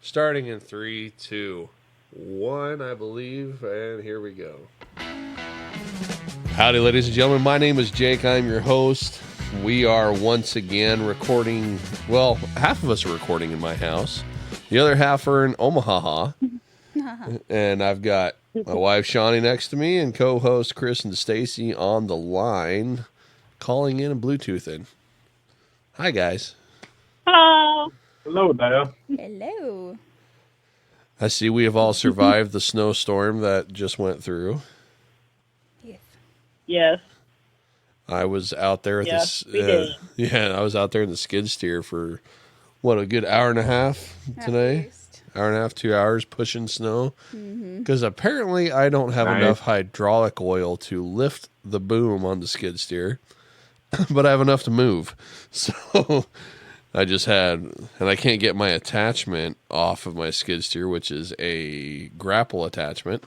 Starting in 3, 2, 1, I believe, and here we go. Howdy, ladies and gentlemen. My name is Jake. I'm your host. We are once again recording. Well, half of us are recording in my house. The other half are in Omaha. And I've got my wife Shawnee next to me and co-host Chris and Stacy on the line, calling in and Bluetoothing. Hi, guys. Hello. Hello there. Hello. I see we have all survived the snowstorm that just went through. Yes. Yes. I was out there with Yes, this. we did. I was out there in the skid steer for a good hour and a half today. Hour and a half, 2 hours pushing snow. Because apparently I don't have enough hydraulic oil to lift the boom on the skid steer, but I have enough to move. So I just had, and I can't get my attachment off of my skid steer, which is a grapple attachment.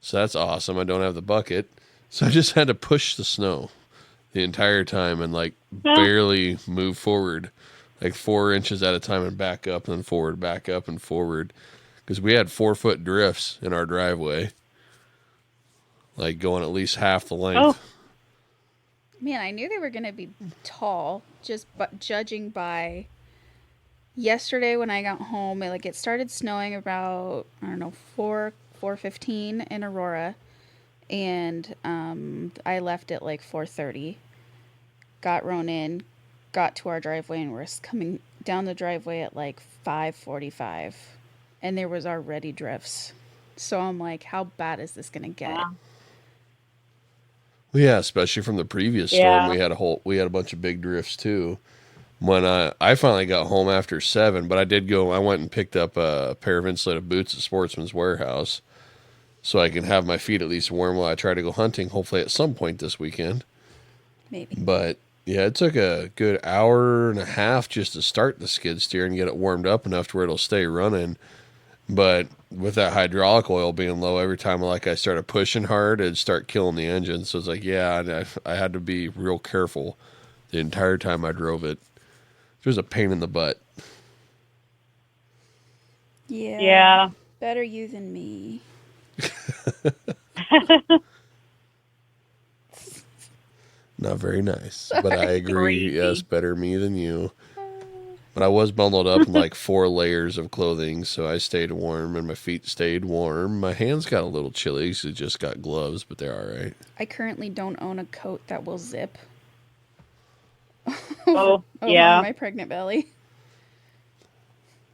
So that's awesome. I don't have the bucket. So I just had to push the snow the entire time and barely move forward, like 4 inches at a time and back up and then forward, back up and forward. Because we had 4-foot drifts in our driveway, like going at least half the length. Man, I knew they were going to be tall, but judging by yesterday when I got home. It started snowing about, 4:15 in Aurora, and I left at 4:30. Got Ronan, got to our driveway, and we're coming down the driveway at 5:45, and there was already drifts. So I'm like, how bad is this going to get? Yeah. Well, yeah, especially from the previous storm, we had a bunch of big drifts too. When I finally got home after 7, but I went and picked up a pair of insulated boots at Sportsman's Warehouse, so I can have my feet at least warm while I try to go hunting. Hopefully, at some point this weekend. Maybe. But yeah, it took a good hour and a half just to start the skid steer and get it warmed up enough to where it'll stay running. But with that hydraulic oil being low, every time I started pushing hard, it'd start killing the engine. So it's I had to be real careful the entire time I drove it. It was a pain in the butt. Yeah. Yeah. Better you than me. Not very nice, but I agree. Yes, better me than you. But I was bundled up in 4 layers of clothing, so I stayed warm, and my feet stayed warm. My hands got a little chilly, so I just got gloves, but they're all right. I currently don't own a coat that will zip. Oh, over yeah. my pregnant belly.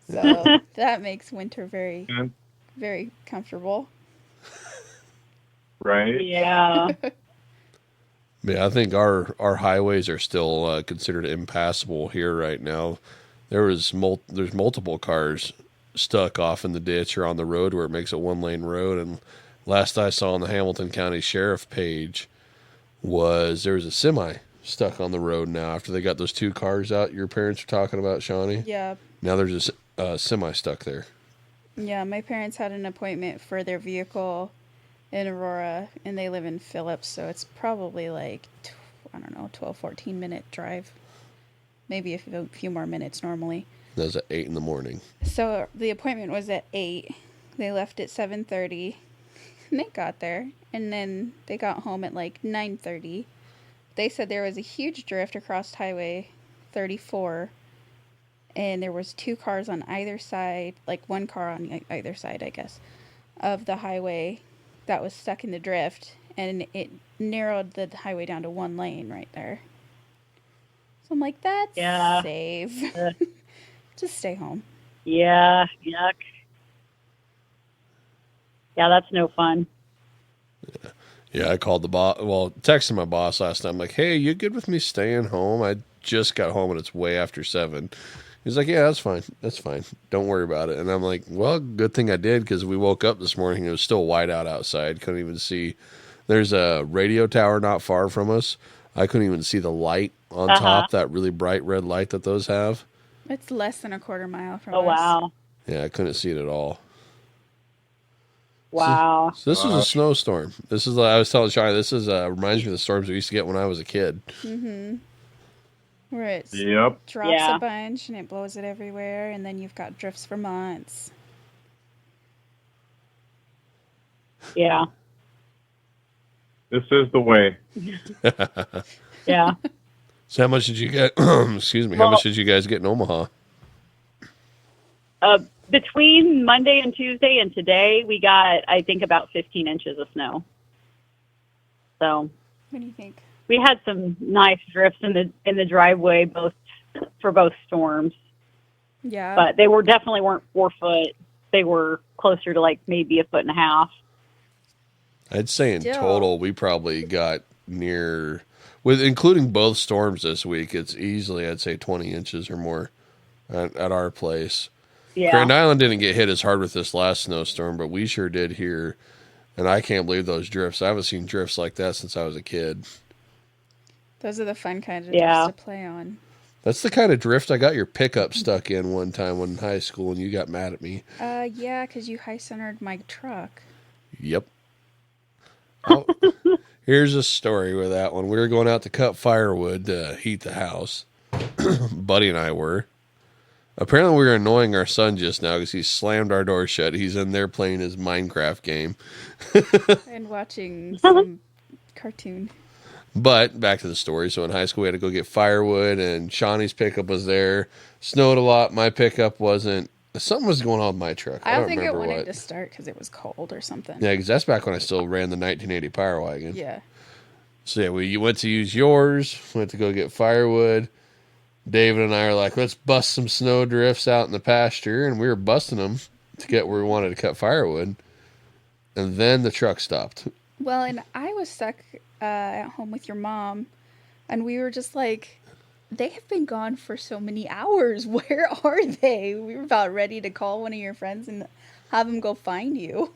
So that makes winter very, very comfortable. Right. Yeah. Yeah, I think our highways are still considered impassable here right now. There's multiple cars stuck off in the ditch or on the road where it makes a 1-lane road. And last I saw on the Hamilton County Sheriff page there was a semi stuck on the road now after they got those 2 cars out your parents were talking about, Shawnee. Yeah. Now there's a semi stuck there. Yeah, my parents had an appointment for their vehicle in Aurora, and they live in Phillips, so it's probably 12, 14-minute drive. Maybe a few more minutes normally. That was at 8 in the morning. So the appointment was at 8. They left at 7:30, and they got there, and then they got home at 9:30. They said there was a huge drift across Highway 34, and there was 2 cars on either side, one car on either side, I guess, of the highway that was stuck in the drift, and it narrowed the highway down to 1 lane right there. So I'm like, that's safe. Just stay home. Yeah. Yuck. Yeah, that's no fun. Yeah, I called the boss. Well, texted my boss last night. I'm like, hey, you good with me staying home? I just got home and it's way after 7. He's like, yeah, that's fine. That's fine. Don't worry about it. And I'm like, well, good thing I did, because we woke up this morning and it was still white out outside. Couldn't even see. There's a radio tower not far from us. I couldn't even see the light on top, that really bright red light that those have. It's less than a quarter mile from us. Oh, wow. Yeah, I couldn't see it at all. Wow. So this is a snowstorm. This is, I was telling Shai, this is reminds me of the storms we used to get when I was a kid. Mm-hmm. Where it drops Yeah. a bunch and it blows it everywhere, and then you've got drifts for months. Yeah. This is the way. Yeah. So how much did you get? Excuse me. How much did you guys get in Omaha? Between Monday and Tuesday and today, we got, I think, about 15 inches of snow. So What do you think? we had some nice drifts in the driveway, for both storms. Yeah. But they weren't 4 foot. They were closer to like maybe 1.5 feet. I'd say in total, we probably got near, with including both storms this week, it's easily, I'd say 20 inches or more at our place. Yeah. Grand Island didn't get hit as hard with this last snowstorm, but we sure did here. And I can't believe those drifts. I haven't seen drifts like that since I was a kid. Those are the fun kind of drifts to play on. That's the kind of drift I got your pickup stuck in one time when in high school, and you got mad at me. Yeah, because you high-centered my truck. Yep. Oh, here's a story with that one. We were going out to cut firewood to heat the house. Buddy and I were. Apparently, we were annoying our son just now because he slammed our door shut. He's in there playing his Minecraft game. And watching some cartoon. But back to the story. So in high school, we had to go get firewood, and Shawnee's pickup was there. Snowed a lot. My pickup wasn't. Something was going on with my truck. I don't think it remember wanted what. to start because it was cold or something. Yeah, because that's back when I still ran the 1980 Power Wagon. Yeah. So yeah, you went to use yours. Went to go get firewood. David and I are like, let's bust some snow drifts out in the pasture, and we were busting them to get where we wanted to cut firewood. And then the truck stopped. Well, and I was stuck at home with your mom, and we were just like, they have been gone for so many hours. Where are they? We were about ready to call one of your friends and have them go find you.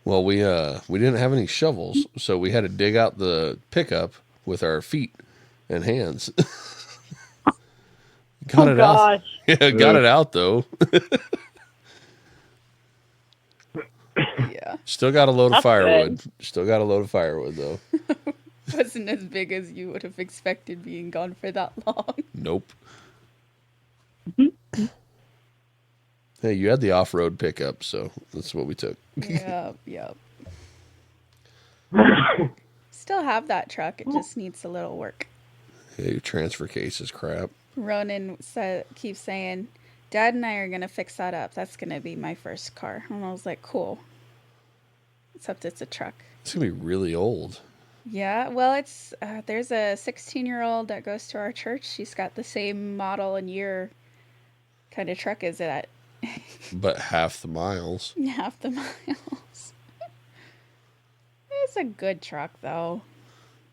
Well, we didn't have any shovels, so we had to dig out the pickup with our feet and hands. Got it out. Yeah, got it out though. Yeah. Still got a load of firewood. Good. Still got a load of firewood though. Wasn't as big as you would have expected being gone for that long. Nope. Hey, you had the off-road pickup, so that's what we took. Yep. Still have that truck. It just needs a little work. Yeah, your transfer case is crap. Ronan keeps saying, Dad and I are going to fix that up. That's going to be my first car. And I was like, cool. Except it's a truck. It's going to be really old. Yeah, well, it's there's a 16-year-old that goes to our church. She's got the same model and year kind of truck as it. But half the miles. Half the miles. It's a good truck, though.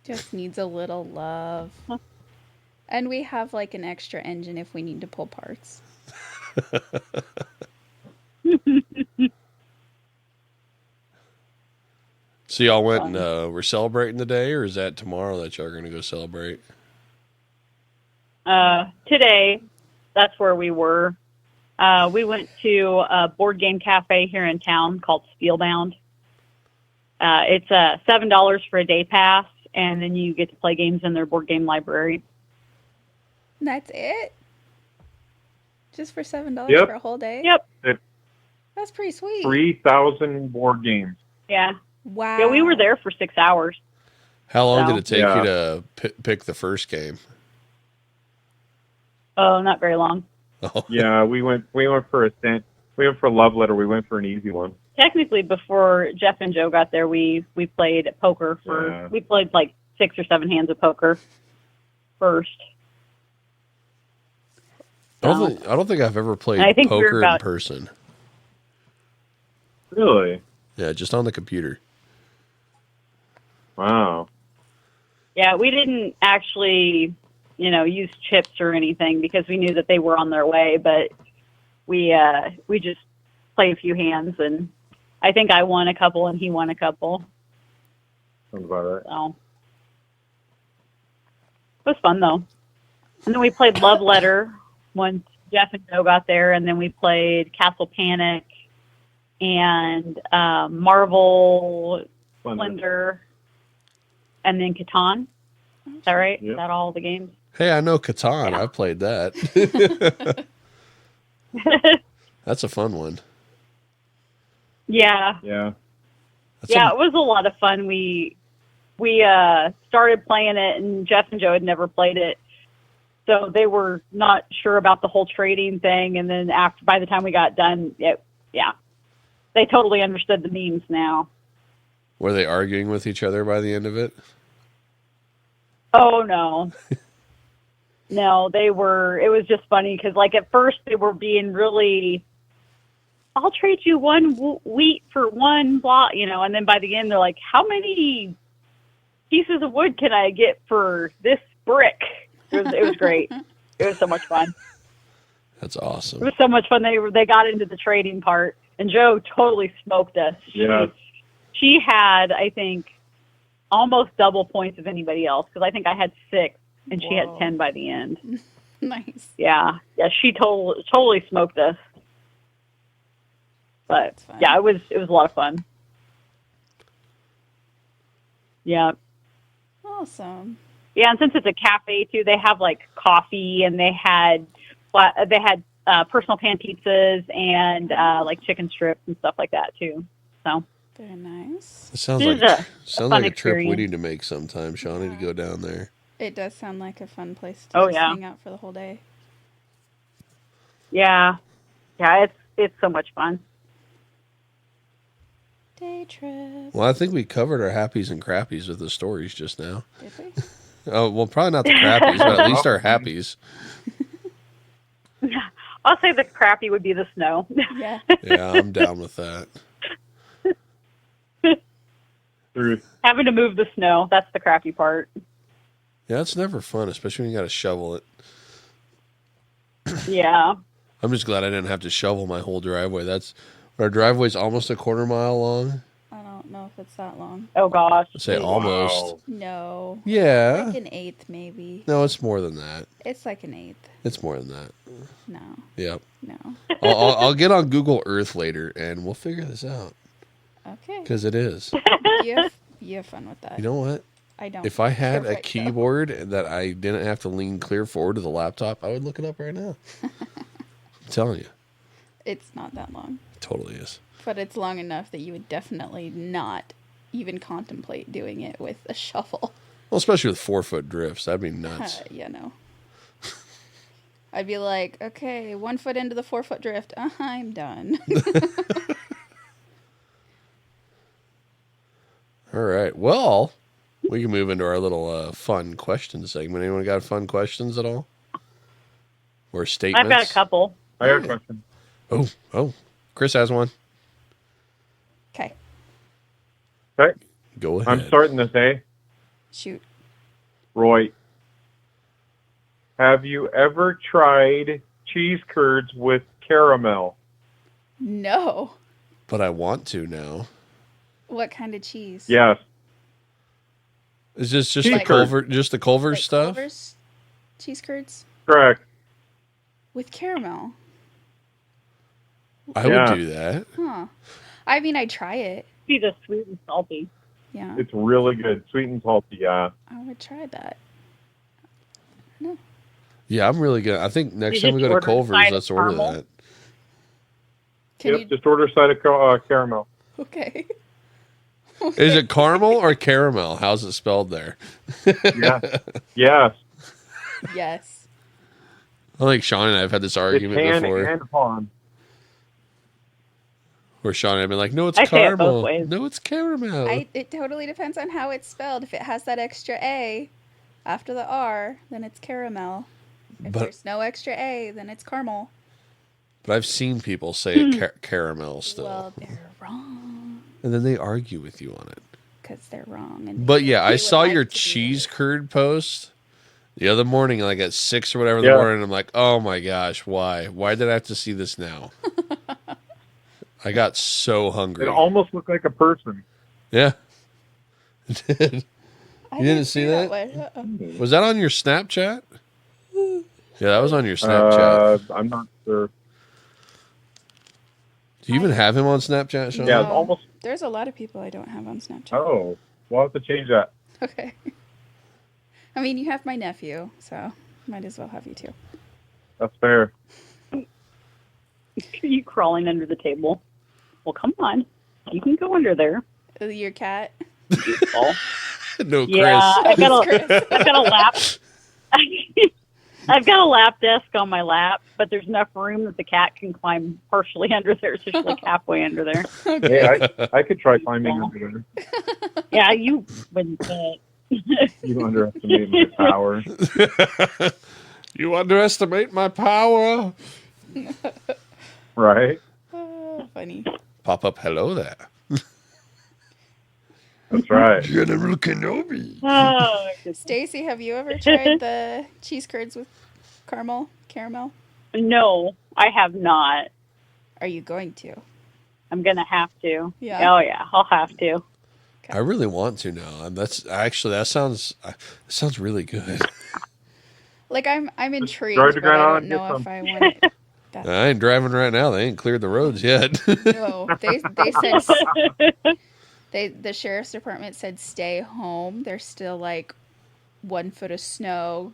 Just needs a little love. And we have, like, an extra engine if we need to pull parts. So y'all went and we're celebrating the day, or is that tomorrow that y'all are going to go celebrate? Today, that's where we were. We went to a board game cafe here in town called Steelbound. It's $7 for a day pass, and then you get to play games in their board game library. That's it? Just for $7 for a whole day? Yep. That's pretty sweet. 3,000 board games. Yeah. Wow. Yeah, we were there for 6 hours. How long did it take you to pick the first game? Oh, not very long. Oh. Yeah, we went for a love letter. We went for an easy one. Technically, before Jeff and Joe got there, we played poker we played like 6 or 7 hands of poker first. I don't think I've ever played poker in person. Really? Yeah, just on the computer. Wow. Yeah, we didn't actually, use chips or anything because we knew that they were on their way, but we just played a few hands, and I think I won a couple and he won a couple. Sounds about right. So it was fun though. And then we played Love Letter once Jeff and Joe got there, and then we played Castle Panic and Marvel Splendor, and then Catan. Is that right? Yep. Is that all the games? Hey, I know Catan. Yeah. I've played that. That's a fun one. Yeah. Yeah. That's Yeah, it was a lot of fun. We started playing it, and Jeff and Joe had never played it, so they were not sure about the whole trading thing. And then by the time we got done, they totally understood the memes now. Were they arguing with each other by the end of it? Oh no, no, they were. It was just funny because, like, at first they were being really, "I'll trade you one wheat for one blah," and then by the end they're like, "How many pieces of wood can I get for this brick?" It was great. It was so much fun. That's It awesome. was so much fun. They got into the trading part, and Joe totally smoked us. Yeah. She had, I think, almost double points of anybody else, because I think I had 6 and she had Whoa. 10 by the end. Nice. Yeah, she totally smoked us. But That's fun. yeah, it was a lot of fun. Yeah. Awesome. Yeah, and since it's a cafe too, they have like coffee, and they had personal pan pizzas and like chicken strips and stuff like that too. So Very nice. It sounds It like is sounds fun like a trip we experience. need to make sometime, Shawnee, to go down there. It does sound like a fun place to Oh, just yeah. hang out for the whole day. yeah, it's so much fun. Day trip. Well, I think we covered our happies and crappies with the stories just now. Did we? Oh, well, probably not the crappies, but at least our happies. I'll say the crappy would be the snow. Yeah. Yeah, I'm down with that. Truth. Having to move the snow, that's the crappy part. Yeah, it's never fun, especially when you got to shovel it. Yeah. I'm just glad I didn't have to shovel my whole driveway. Our driveway's almost a quarter mile long. I don't know if it's that long. Oh gosh. I'd say almost. Wow. No. Yeah. Like an eighth, maybe. No, it's more than that. It's like an eighth. It's more than that. No. Yep. No. I'll get on Google Earth later, and we'll figure this out. Okay. Because it is. You have fun with that. You know what? I don't. If I had You're a right, though. keyboard that I didn't have to lean clear forward to the laptop, I would look it up right now. I'm telling you. It's not that long. It totally is. But it's long enough that you would definitely not even contemplate doing it with a shovel. Well, especially with 4-foot drifts. That'd be nuts. Yeah, no. I'd be like, okay, 1 foot into the 4-foot drift. I'm done. All right. Well, we can move into our little fun question segment. Anyone got fun questions at all? Or statements? I've got a couple. I got a question. Oh. Chris has one. Okay, Okay. Go ahead. I'm starting this, eh? shoot. Roy, have you ever tried cheese curds with caramel? No. But I want to now. What kind of cheese? Yes. Is this just Cheese the curd. Culver, just the Culver's Like stuff? Culver's cheese curds Correct. with caramel. I Yeah. would do that. Huh. I mean, I'd try it. Be the sweet and salty. Yeah, It's really good. Sweet and salty, yeah. I would try that. Yeah, I'm really good. I think next You time we just go to order a Culver's, side of let's order caramel? that. Can Yep, you? just order a side of caramel. Okay. Is it caramel or caramel? How's it spelled there? Yeah. Yes. Yes. I think Sean and I have had this It's argument Han before. and Han. Where Sean and I have been like, no, it's I say it both caramel. ways. No, it's caramel. It totally depends on how it's spelled. If it has that extra A after the R, then it's caramel. If But- there's no extra A, then it's caramel. But I've seen people say it caramel still. Well, they're wrong And then they argue with you on it. because they're wrong. And But yeah, they I would saw like your to do cheese it. curd post the other morning, like at 6 or whatever in the Yeah. morning. I'm like, oh my gosh, why? Why did I have to see this now? I got so hungry. It almost looked like a person. Yeah. It did. I You didn't see that? one. Uh-uh. Was that on your Snapchat? Yeah, that was on your Snapchat. I'm not sure. Do you even have him on Snapchat, Sean? Yeah, it's almost. There's a lot of people I don't have on Snapchat. Oh, we'll have to change that. Okay. I mean, you have my nephew, so Might as well have you too. That's fair. You crawling under the table. Well, come on. You can go under there. Your cat? Oh. No, Chris. Yeah, I've got Chris. a lap. I've got a lap desk on my lap, but there's enough room that the cat can climb partially under there. So she's like halfway under there. Hey, I could try climbing under there. Yeah, you wouldn't. You underestimate my power. You underestimate my power. Right? Funny. Pop up, hello there. That's right. General Kenobi. Oh, Stacy, have you ever tried the cheese curds with caramel? no, I have not. Are you going to? I'm gonna have to. Yeah? Oh yeah, I'll have to. I really want to now. And that sounds really good. Like I'm intrigued, drive to but I Grand don't Island, know get if some. I want it. I ain't driving right now. They ain't cleared the roads yet. No, they said the sheriff's department said stay home. There's still like 1 foot of snow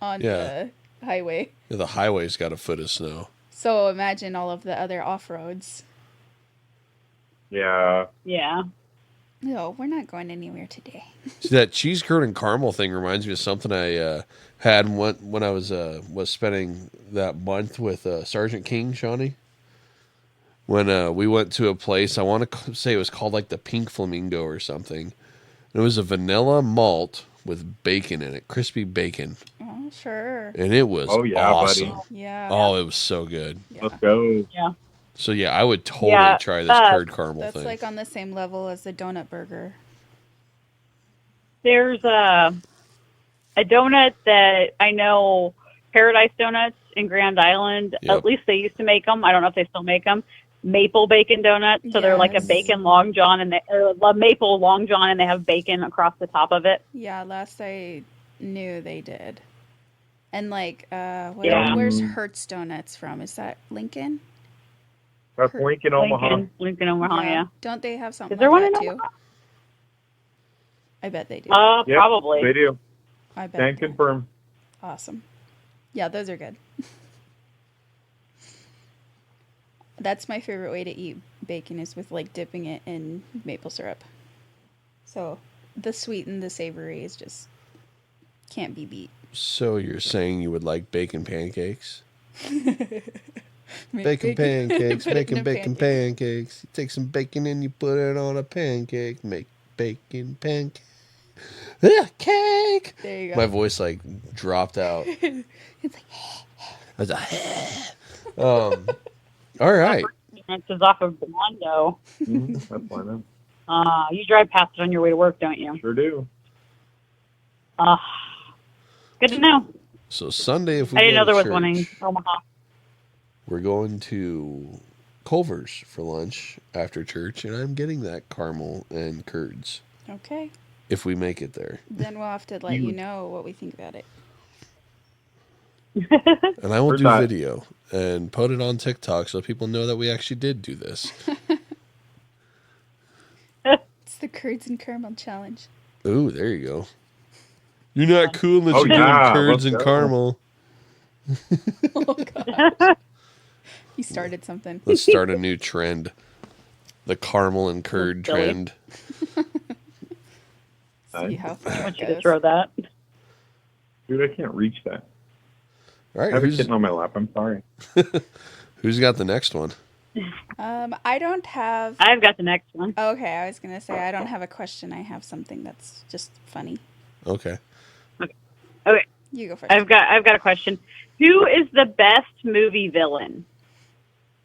on the highway. The highway's got a foot of snow. So imagine all of the other off roads. Yeah. Yeah. No, we're not going anywhere today. See, that cheese curd and caramel thing reminds me of something I had when I was spending that month with Sergeant King, Shawnee. When we went to a place, I want to say it was called like the Pink Flamingo or something. It was a vanilla malt with bacon in it, crispy bacon, Oh, sure. and it was yeah, awesome. buddy. Yeah. Oh, it was so good. Let's go. Yeah. So yeah, I would totally Yeah, try this curd caramel That's thing. like on the same level as the donut burger. There's a donut that I know, Paradise Donuts in Grand Island. Yep. At least they used to make them. I don't know if they still make them. Maple bacon donuts. So they're like a Yes. bacon long john a maple long john, and they have bacon across the top of it. Yeah, last I knew they did. And like, Yeah. where's Hertz Donuts from? Is that Lincoln? That's Lincoln, Omaha. Lincoln, Omaha. Yeah. Don't they have something Is there like one that in too? Omaha? I bet they do. Yep, Probably. They do. I bet. Can confirm. Awesome. Yeah, those are good. That's my favorite way to eat bacon is with like dipping it in maple syrup. So the sweet and the savory is just can't be beat. So you're saying you would like bacon pancakes? Bacon pancakes, Put it in bacon a pancake. pancakes. You take some bacon and you put it on a pancake. Make bacon pancake. Cake. There you go. My voice like dropped out. It's like I was like, all right. This is off of Blondo. That's fine. Then. You drive past it on your way to work, don't you? Sure do. Good to know. So Sunday, if we I didn't go know to there was church, one in Omaha. we're going to Culver's for lunch after church, and I'm getting that caramel and curds okay. if we make it there. Then we'll have to let you know what we think about it. And I will Heard do that. video and put it on TikTok so people know that we actually did do this. It's the curds and caramel challenge. Ooh, there you go. You're not cool unless Oh, you're yeah, doing curds let's and go. caramel. Oh god. You started something. Let's start a new trend. The caramel and curd Silly. trend. See how I far it want you to goes. throw that. Dude, I can't reach that. All I right, have a kitten on my lap. I'm sorry. who's got the next one? I don't have. I've got the next one. Okay, I was gonna say I don't have a question. I have something that's just funny. Okay. Okay, You go first. I've got a question. Who is the best movie villain?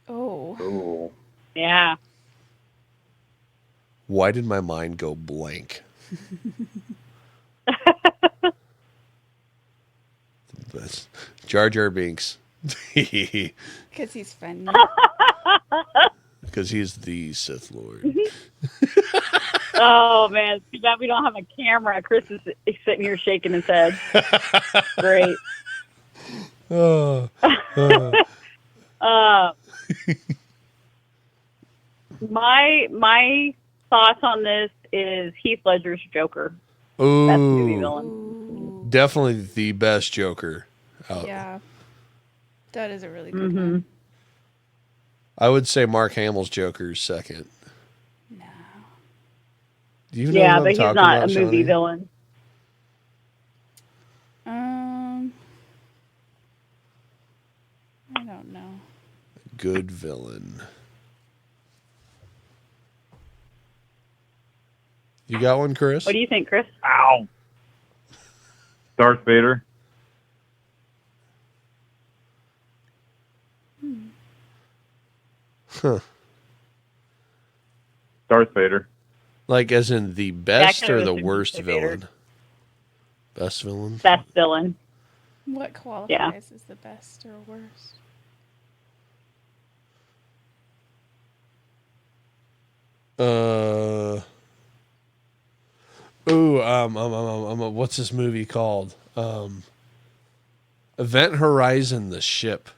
Oh, Oh. Yeah. Why did my mind go blank? That's Jar Jar Binks. because he's funny. Because he's the Sith Lord. Oh man, too bad we don't have a camera. Chris is sitting here shaking his head. Great. Oh, My thoughts on this is Heath Ledger's Joker. Best movie Ooh. villain. Ooh. Definitely the best Joker out. Yeah. That is a really good one. I would say Mark Hamill's Joker is second. No. Do you know what I'm but he's talking not about, a movie Shawnee? villain. I don't know. Good villain. You got one, Chris? What do you think, Chris? Ow. Darth Vader. Huh. Darth Vader. Like as in the best kinda or the assumed worst you'd say Vader. villain? Best villain? Best villain. What qualifies as the best or worst? What's this movie called? Event Horizon, the ship.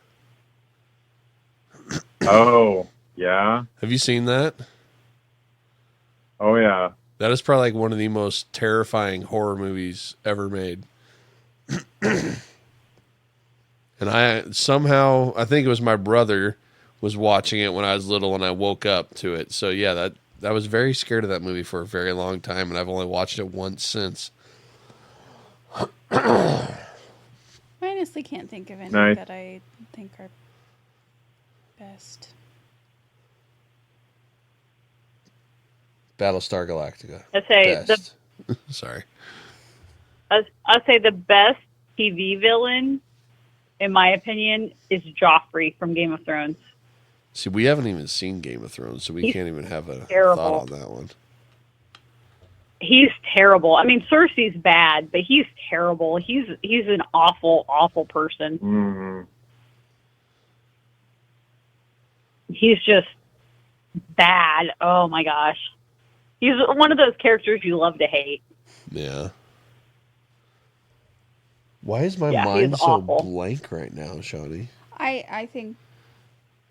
Oh, yeah. Have you seen that? Oh, yeah. That is probably like one of the most terrifying horror movies ever made. And I think it was my brother was watching it when I was little and I woke up to it. So yeah, I was very scared of that movie for a very long time, and I've only watched it once since. I honestly can't think of any Nice. that I think are best. Battlestar Galactica. I'd say Best. Sorry. I'd say the best TV villain, in my opinion, is Joffrey from Game of Thrones. See, we haven't even seen Game of Thrones, so we He's can't even have a terrible. thought on that one. He's terrible. I mean, Cersei's bad, but he's terrible. He's an awful, awful person. Mm. He's just bad. Oh my gosh. He's one of those characters you love to hate. Yeah. Why is my Yeah, mind he's so awful. blank right now, Shawnee? I think,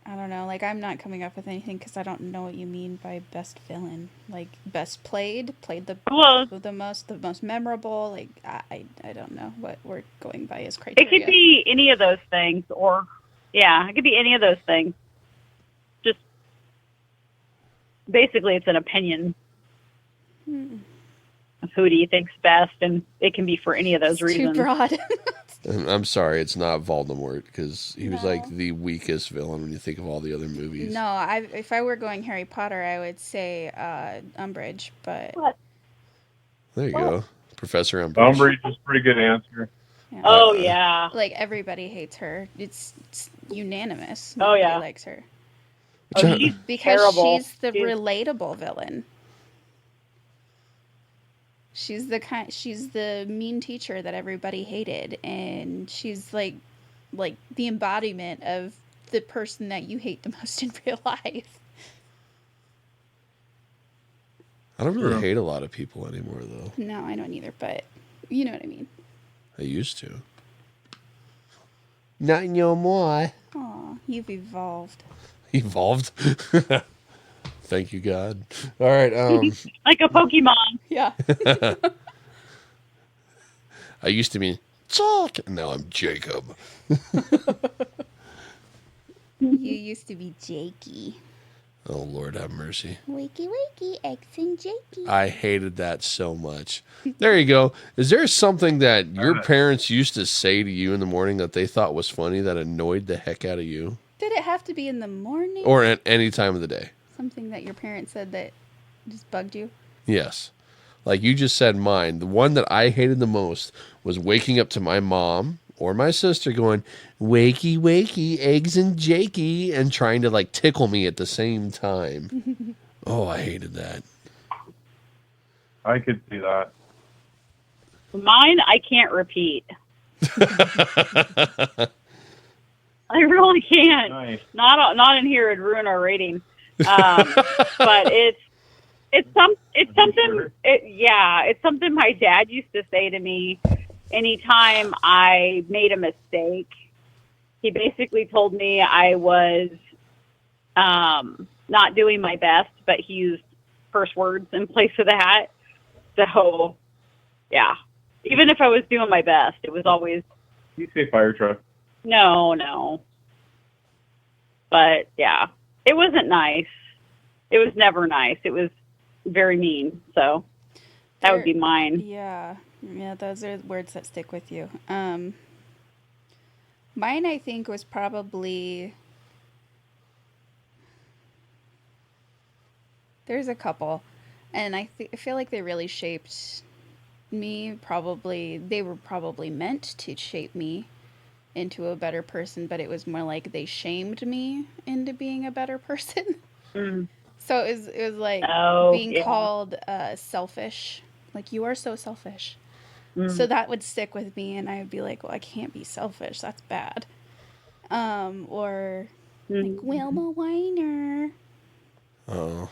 I don't know, like I'm not coming up with anything because I don't know what you mean by best villain. Like best played the Well, most memorable. Like I don't know what we're going by as criteria. it could be any of those things, or yeah, it could be any of those things. Just basically, it's an opinion of who do you think's best, and it can be for any of those It's reasons. too broad. And I'm sorry, it's not Voldemort, because he was No. like the weakest villain when you think of all the other movies. No, if I were going Harry Potter, I would say Umbridge, but What? There you What? go. Professor Umbridge. Umbridge is a pretty good answer. yeah. Oh yeah. Like everybody hates her. It's unanimous. Oh, Nobody yeah. likes her Which I- She's because terrible. she's the She's- relatable villain. She's the mean teacher that everybody hated, and she's like the embodiment of the person that you hate the most in real life. I don't really True. hate a lot of people anymore, though. No, I don't either, but you know what I mean. I used to. Not no more. Aw, you've evolved. Evolved. Thank you, God. All right. Like a Pokemon. Yeah. I used to be Chuck, and now I'm Jacob. You used to be Jakey. Oh, Lord have mercy. Wakey, wakey, eggs and Jakey. I hated that so much. There you go. Is there something that your parents used to say to you in the morning that they thought was funny that annoyed the heck out of you? Did it have to be in the morning? Or at any time of the day? Something that your parents said that just bugged you? Yes. Like you just said mine. The one that I hated the most was waking up to my mom or my sister going, wakey, wakey, eggs and Jakey, and trying to like tickle me at the same time. Oh, I hated that. I could see that. Mine, I can't repeat. I really can't. Nice. Not in here. It'd ruin our rating. But it's something. It's something my dad used to say to me anytime I made a mistake. He basically told me I was not doing my best, but he used curse words in place of that. So, yeah, Even if I was doing my best, it was always, You say fire truck. no. But yeah, it wasn't nice. It was never nice. It was very mean. So that would be mine. Yeah. Yeah, those are words that stick with you. Mine, I think, was probably... There's a couple. And I feel like they really shaped me. They were probably meant to shape me into a better person, but it was more like they shamed me into being a better person. Mm. So it was like being called selfish. Like, you are so selfish. So that would stick with me, and I would be like, well, I can't be selfish. That's bad. Or like, Wilma Whiner. Oh.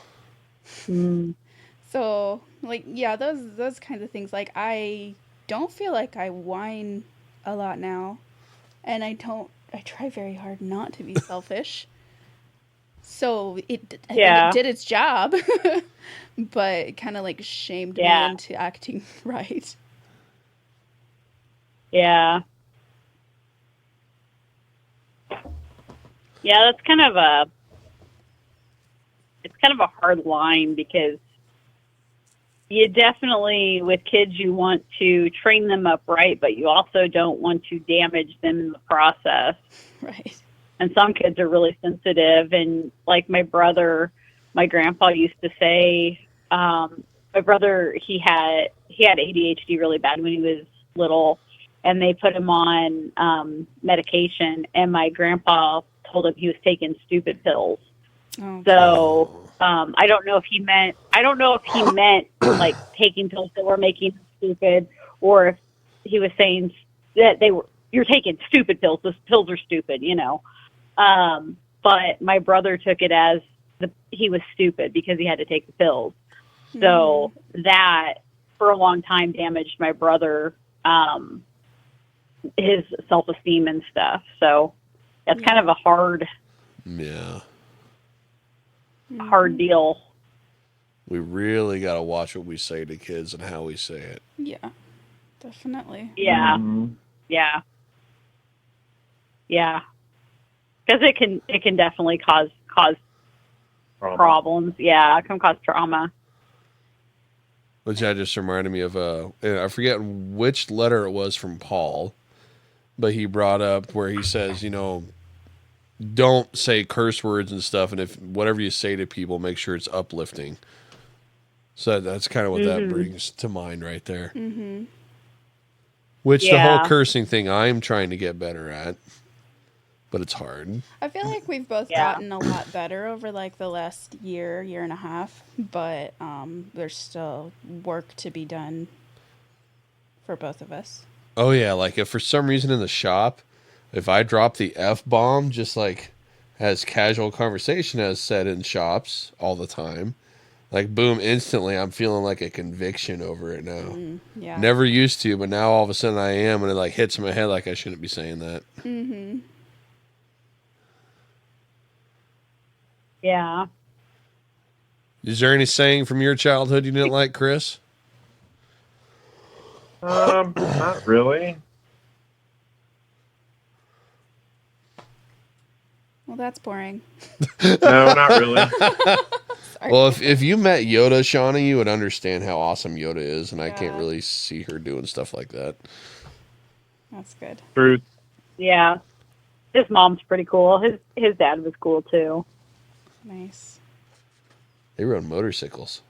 So, like, yeah, those kinds of things. Like, I don't feel like I whine a lot now. And I try very hard not to be selfish. So I think it did its job. But it kind of like shamed me into acting right. Yeah. Yeah, it's kind of a hard line, because you definitely, with kids, you want to train them up right, but you also don't want to damage them in the process. Right. And some kids are really sensitive. And like my grandpa used to say, my brother, he had ADHD really bad when he was little, and they put him on medication, and my grandpa told him he was taking stupid pills. Oh. So I don't know if he meant like taking pills that were making him stupid, or if he was saying that you're taking stupid pills. Those pills are stupid, you know. But my brother took it as he was stupid because he had to take the pills. So that for a long time damaged my brother, his self-esteem and stuff. So that's kind of a hard deal. We really got to watch what we say to kids and how we say it. Yeah, definitely. Yeah. Because it can definitely cause problems. Yeah, it can cause trauma. Which that just reminded me of I forget which letter it was from Paul, but he brought up where he says, you know, don't say curse words and stuff, and if whatever you say to people, make sure it's uplifting. So that's kind of what that brings to mind right there. Which the whole cursing thing I'm trying to get better at, but it's hard. I feel like we've both gotten a lot better over like the last year and a half, but there's still work to be done for both of us. Oh yeah, like if for some reason in the shop, if I drop the F-bomb just like as casual conversation as said in shops all the time, like boom, instantly I'm feeling like a conviction over it now. Never used to, but now all of a sudden I am, and it like hits my head like I shouldn't be saying that. Yeah. Is there any saying from your childhood you didn't like, Chris? Not really. Well, that's boring. No, not really. Well, if you met Yoda, Shawnee, you would understand how awesome Yoda is, and I can't really see her doing stuff like that. That's good. Truth. Yeah. His mom's pretty cool. His dad was cool too. Nice. They rode motorcycles.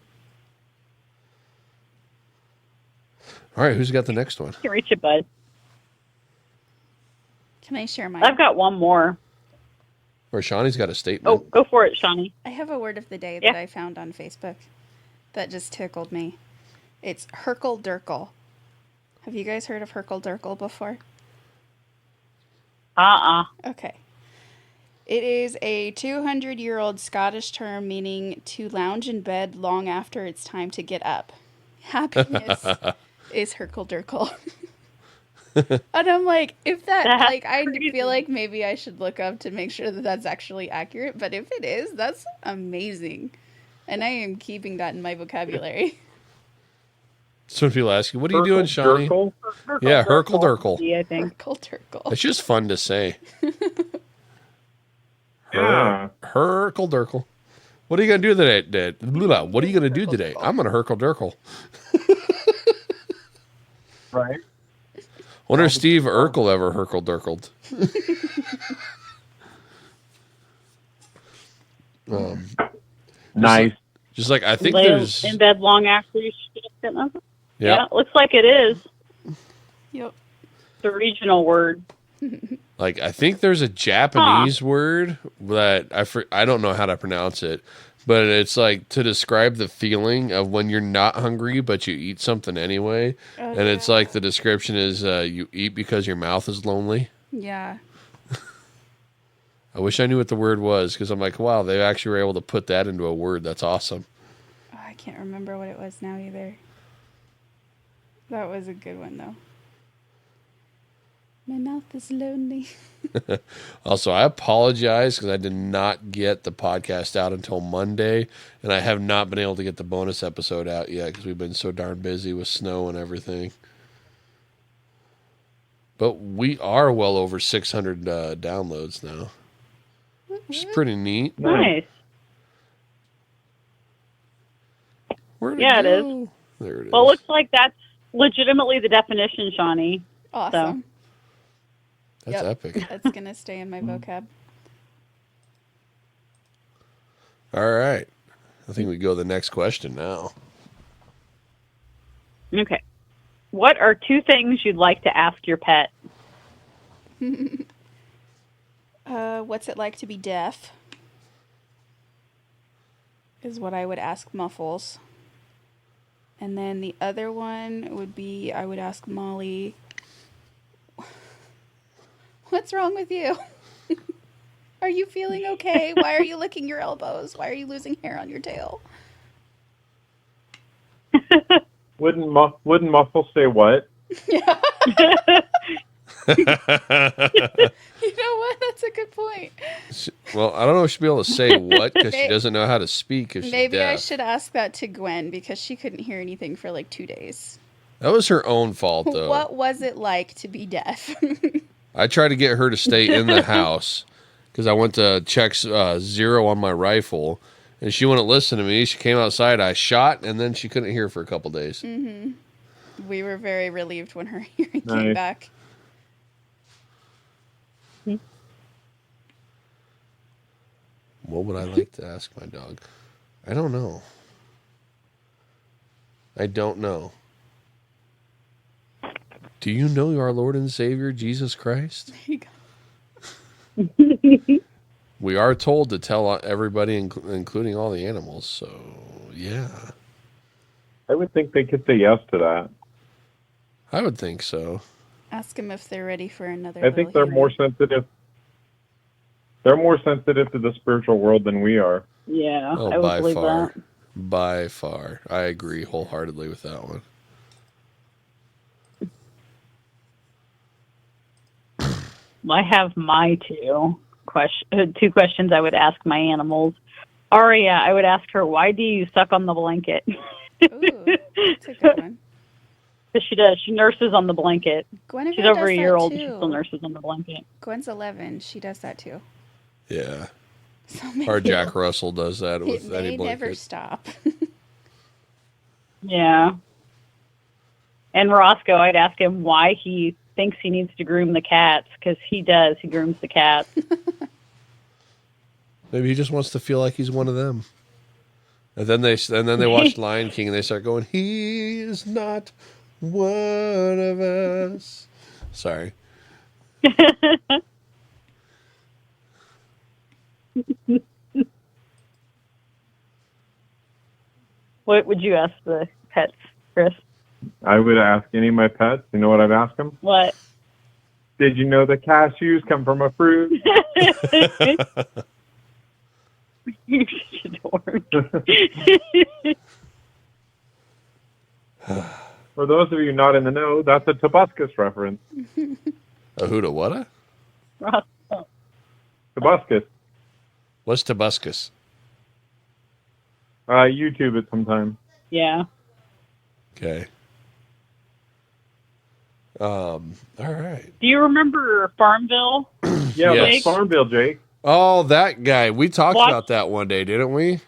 All right, who's got the next one? You can reach it, bud. Can I share mine? I've got one more. Or Shawnee's got a statement. Oh, go for it, Shawnee. I have a word of the day that I found on Facebook that just tickled me. It's Herkle Durkle. Have you guys heard of Herkle Durkle before? Okay. It is a 200-year-old Scottish term meaning to lounge in bed long after it's time to get up. Happiness is Herkle Durkle. And I'm like, if that, like, I feel like maybe I should look up to make sure that that's actually accurate. But if it is, that's amazing. And I am keeping that in my vocabulary. So when people ask you, what are you doing, Shawnee? Durkle? Yeah, Herkle Durkle. I think. Turkle. It's just fun to say. Yeah. Herkle Durkle. What are you going to do today, Dad? What are you going to do today? I'm going to Herkle Durkle. Right. Wonder if Steve Urkel ever Herkle Durkled. Nice. Just like I think Lay there's in bed long after you should get nothing. Yep. Yeah, looks like it is. Yep. The regional word. Like I think there's a Japanese word that I don't know how to pronounce it, but it's like to describe the feeling of when you're not hungry but you eat something anyway, and it's like the description is you eat because your mouth is lonely. Yeah. I wish I knew what the word was because I'm like, wow, they actually were able to put that into a word. That's awesome. Oh, I can't remember what it was now either. That was a good one though. My mouth is lonely. Also, I apologize because I did not get the podcast out until Monday, and I have not been able to get the bonus episode out yet because we've been so darn busy with snow and everything. But we are well over 600 downloads now, which is pretty neat. Nice. Where'd Yeah, it go? is. There it is. Well, it looks like that's legitimately the definition, Shawnee. Awesome. That's epic. That's going to stay in my vocab. All right. I think we go to the next question now. Okay. What are 2 things you'd like to ask your pet? What's it like to be deaf? Is what I would ask Muffles. And then the other one would be I would ask Molly, what's wrong with you? Are you feeling okay? Why are you licking your elbows? Why are you losing hair on your tail? Wouldn't Muffle say what? Yeah. You know what? That's a good point. Well, I don't know if she'll be able to say what because she doesn't know how to speak if she's Maybe deaf. I should ask that to Gwen because she couldn't hear anything for like 2 days. That was her own fault, though. What was it like to be deaf? I tried to get her to stay in the house because I went to check 0 on my rifle, and she wouldn't listen to me. She came outside, I shot, and then she couldn't hear for a couple days. Mm-hmm. We were very relieved when her hearing came back. What would I like to ask my dog? I don't know. Do you know our Lord and Savior, Jesus Christ? There you go. We are told to tell everybody, including all the animals. So, yeah. I would think they could say yes to that. I would think so. Ask them if they're ready for another. I think they're more sensitive. They're more sensitive to the spiritual world than we are. Yeah, Oh, I would by believe far. that. By far. I agree wholeheartedly with that one. I have my two questions I would ask my animals. Aria, I would ask her, why do you suck on the blanket? Ooh, that's a good one. Because she does. She nurses on the blanket. Guinevere She's over does a year that old. too. She still nurses on the blanket. Gwen's 11. She does that too. Yeah. So maybe Our Jack Russell does that it with any may blanket. never stop. Yeah. And Roscoe, I'd ask him why he thinks he needs to groom the cats, because he does. He grooms the cats. Maybe he just wants to feel like he's one of them. And then they watch Lion King and they start going, he is not one of us. Sorry. What would you ask the pets, Chris? I would ask any of my pets. You know what I'd ask them? What? Did you know the cashews come from a fruit? You're such a dork. For those of you not in the know, that's a Tobuscus reference. A who to what? Roscoe. Tobuscus. What's Tobuscus? YouTube it sometime. Yeah. Okay. All right. Do you remember Farmville? Yeah, Yes. that's Farmville, Jake. Oh, that guy. We talked Watch- about that one day, didn't we? I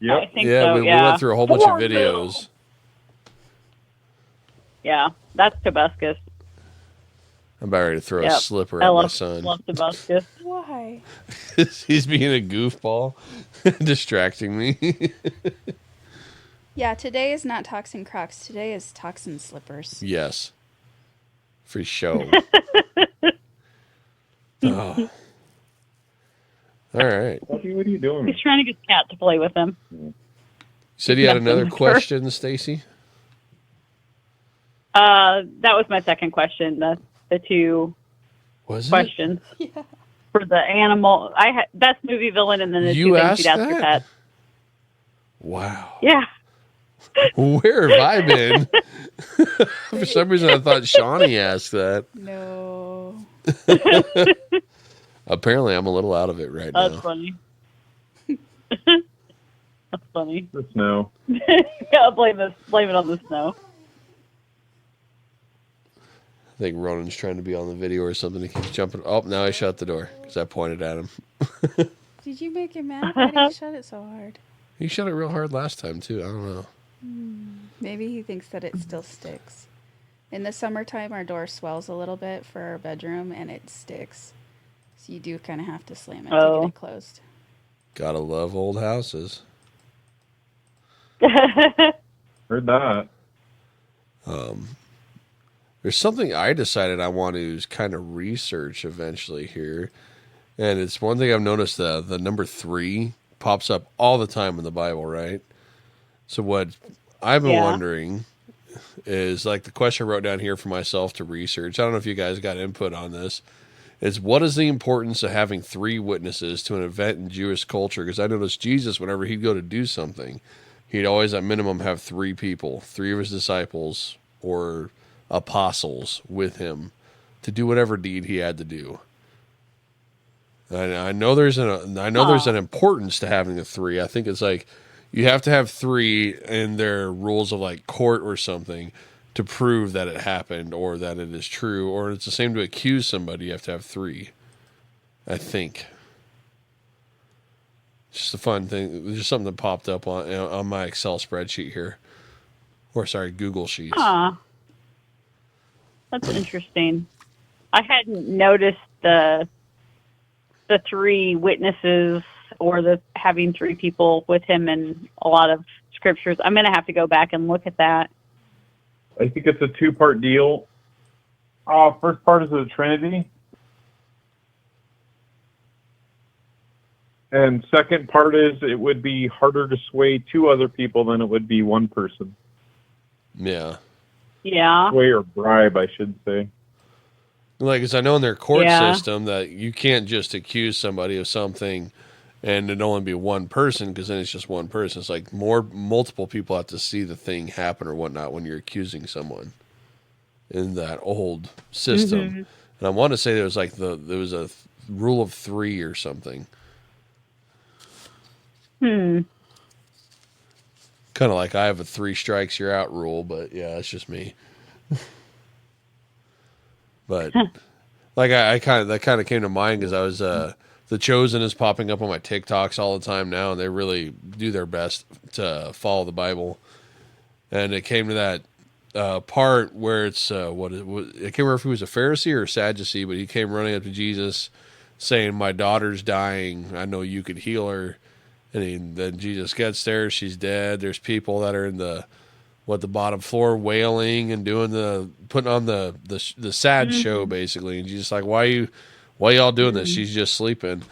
Yep. think Yeah, so. we Yeah. went through a whole bunch of Farmville. videos. Yeah, that's Tobuscus. I'm about ready to throw a Yep. slipper I at my love son. Tobuscus. Why? He's being a goofball, distracting me. Yeah, today is not Toxin Crocs. Today is Toxin Slippers. Yes. For show. Oh. All right. What are you doing? He's trying to get the cat to play with him. Said you had another Nothing. question, Stacy? That was my second question. The two Was it? questions Yeah. for the animal. Best movie villain, and then the You two things asked you'd ask your that? pet. Wow. Yeah. Where have I been? For some reason, I thought Shawnee asked that. No. Apparently, I'm a little out of it right That's now. funny. That's funny. The snow. Yeah, blame it on the snow. I think Ronan's trying to be on the video or something. He keeps jumping. Oh, now I shut the door because I pointed at him. Did you make him mad? Why did you shut it so hard? He shut it real hard last time, too. I don't know. Maybe he thinks that it still sticks. In the summertime, our door swells a little bit for our bedroom, and it sticks. So you do kind of have to slam it to Oh. get it closed. Gotta love old houses. Heard that. There's something I decided I want to kind of research eventually here. And it's one thing I've noticed, the number 3 pops up all the time in the Bible, right? So what I've been wondering is, like, the question I wrote down here for myself to research. I don't know if you guys got input on this. Is what is the importance of having 3 witnesses to an event in Jewish culture? Because I noticed Jesus, whenever he'd go to do something, he'd always at minimum have 3 people, 3 of his disciples or apostles with him to do whatever deed he had to do. And I know there's an importance to having the 3. I think it's like you have to have 3 in their rules of like court or something to prove that it happened or that it is true, or it's the same to accuse somebody. You have to have 3. I think. It's just a fun thing. It's just something that popped up on my Excel spreadsheet here, or sorry, Google Sheets. Huh. That's interesting. I hadn't noticed the 3 witnesses or the having 3 people with him in a lot of scriptures. I'm going to have to go back and look at that. I think it's a 2-part deal. First part is the Trinity. And second part is it would be harder to sway 2 other people than it would be 1 person. Yeah. Yeah. Sway or bribe, I should say. Like, because I know in their court Yeah. system that you can't just accuse somebody of something and it only be 1 person, because then it's just 1 person. It's like multiple people have to see the thing happen or whatnot when you're accusing someone in that old system. Mm-hmm. And I want to say there was like there was a rule of 3 or something. Kind of like I have a 3 strikes you're out rule, but yeah, it's just me. But like that kind of came to mind because I was The Chosen is popping up on my TikToks all the time now, and they really do their best to follow the Bible. And it came to that part where it's I can't remember if he was a Pharisee or a Sadducee, but he came running up to Jesus saying, "My daughter's dying. I know you could heal her." And then Jesus gets there. She's dead. There's people that are in the bottom floor wailing and putting on the sad show basically. And Jesus like, why y'all doing this? She's just sleeping.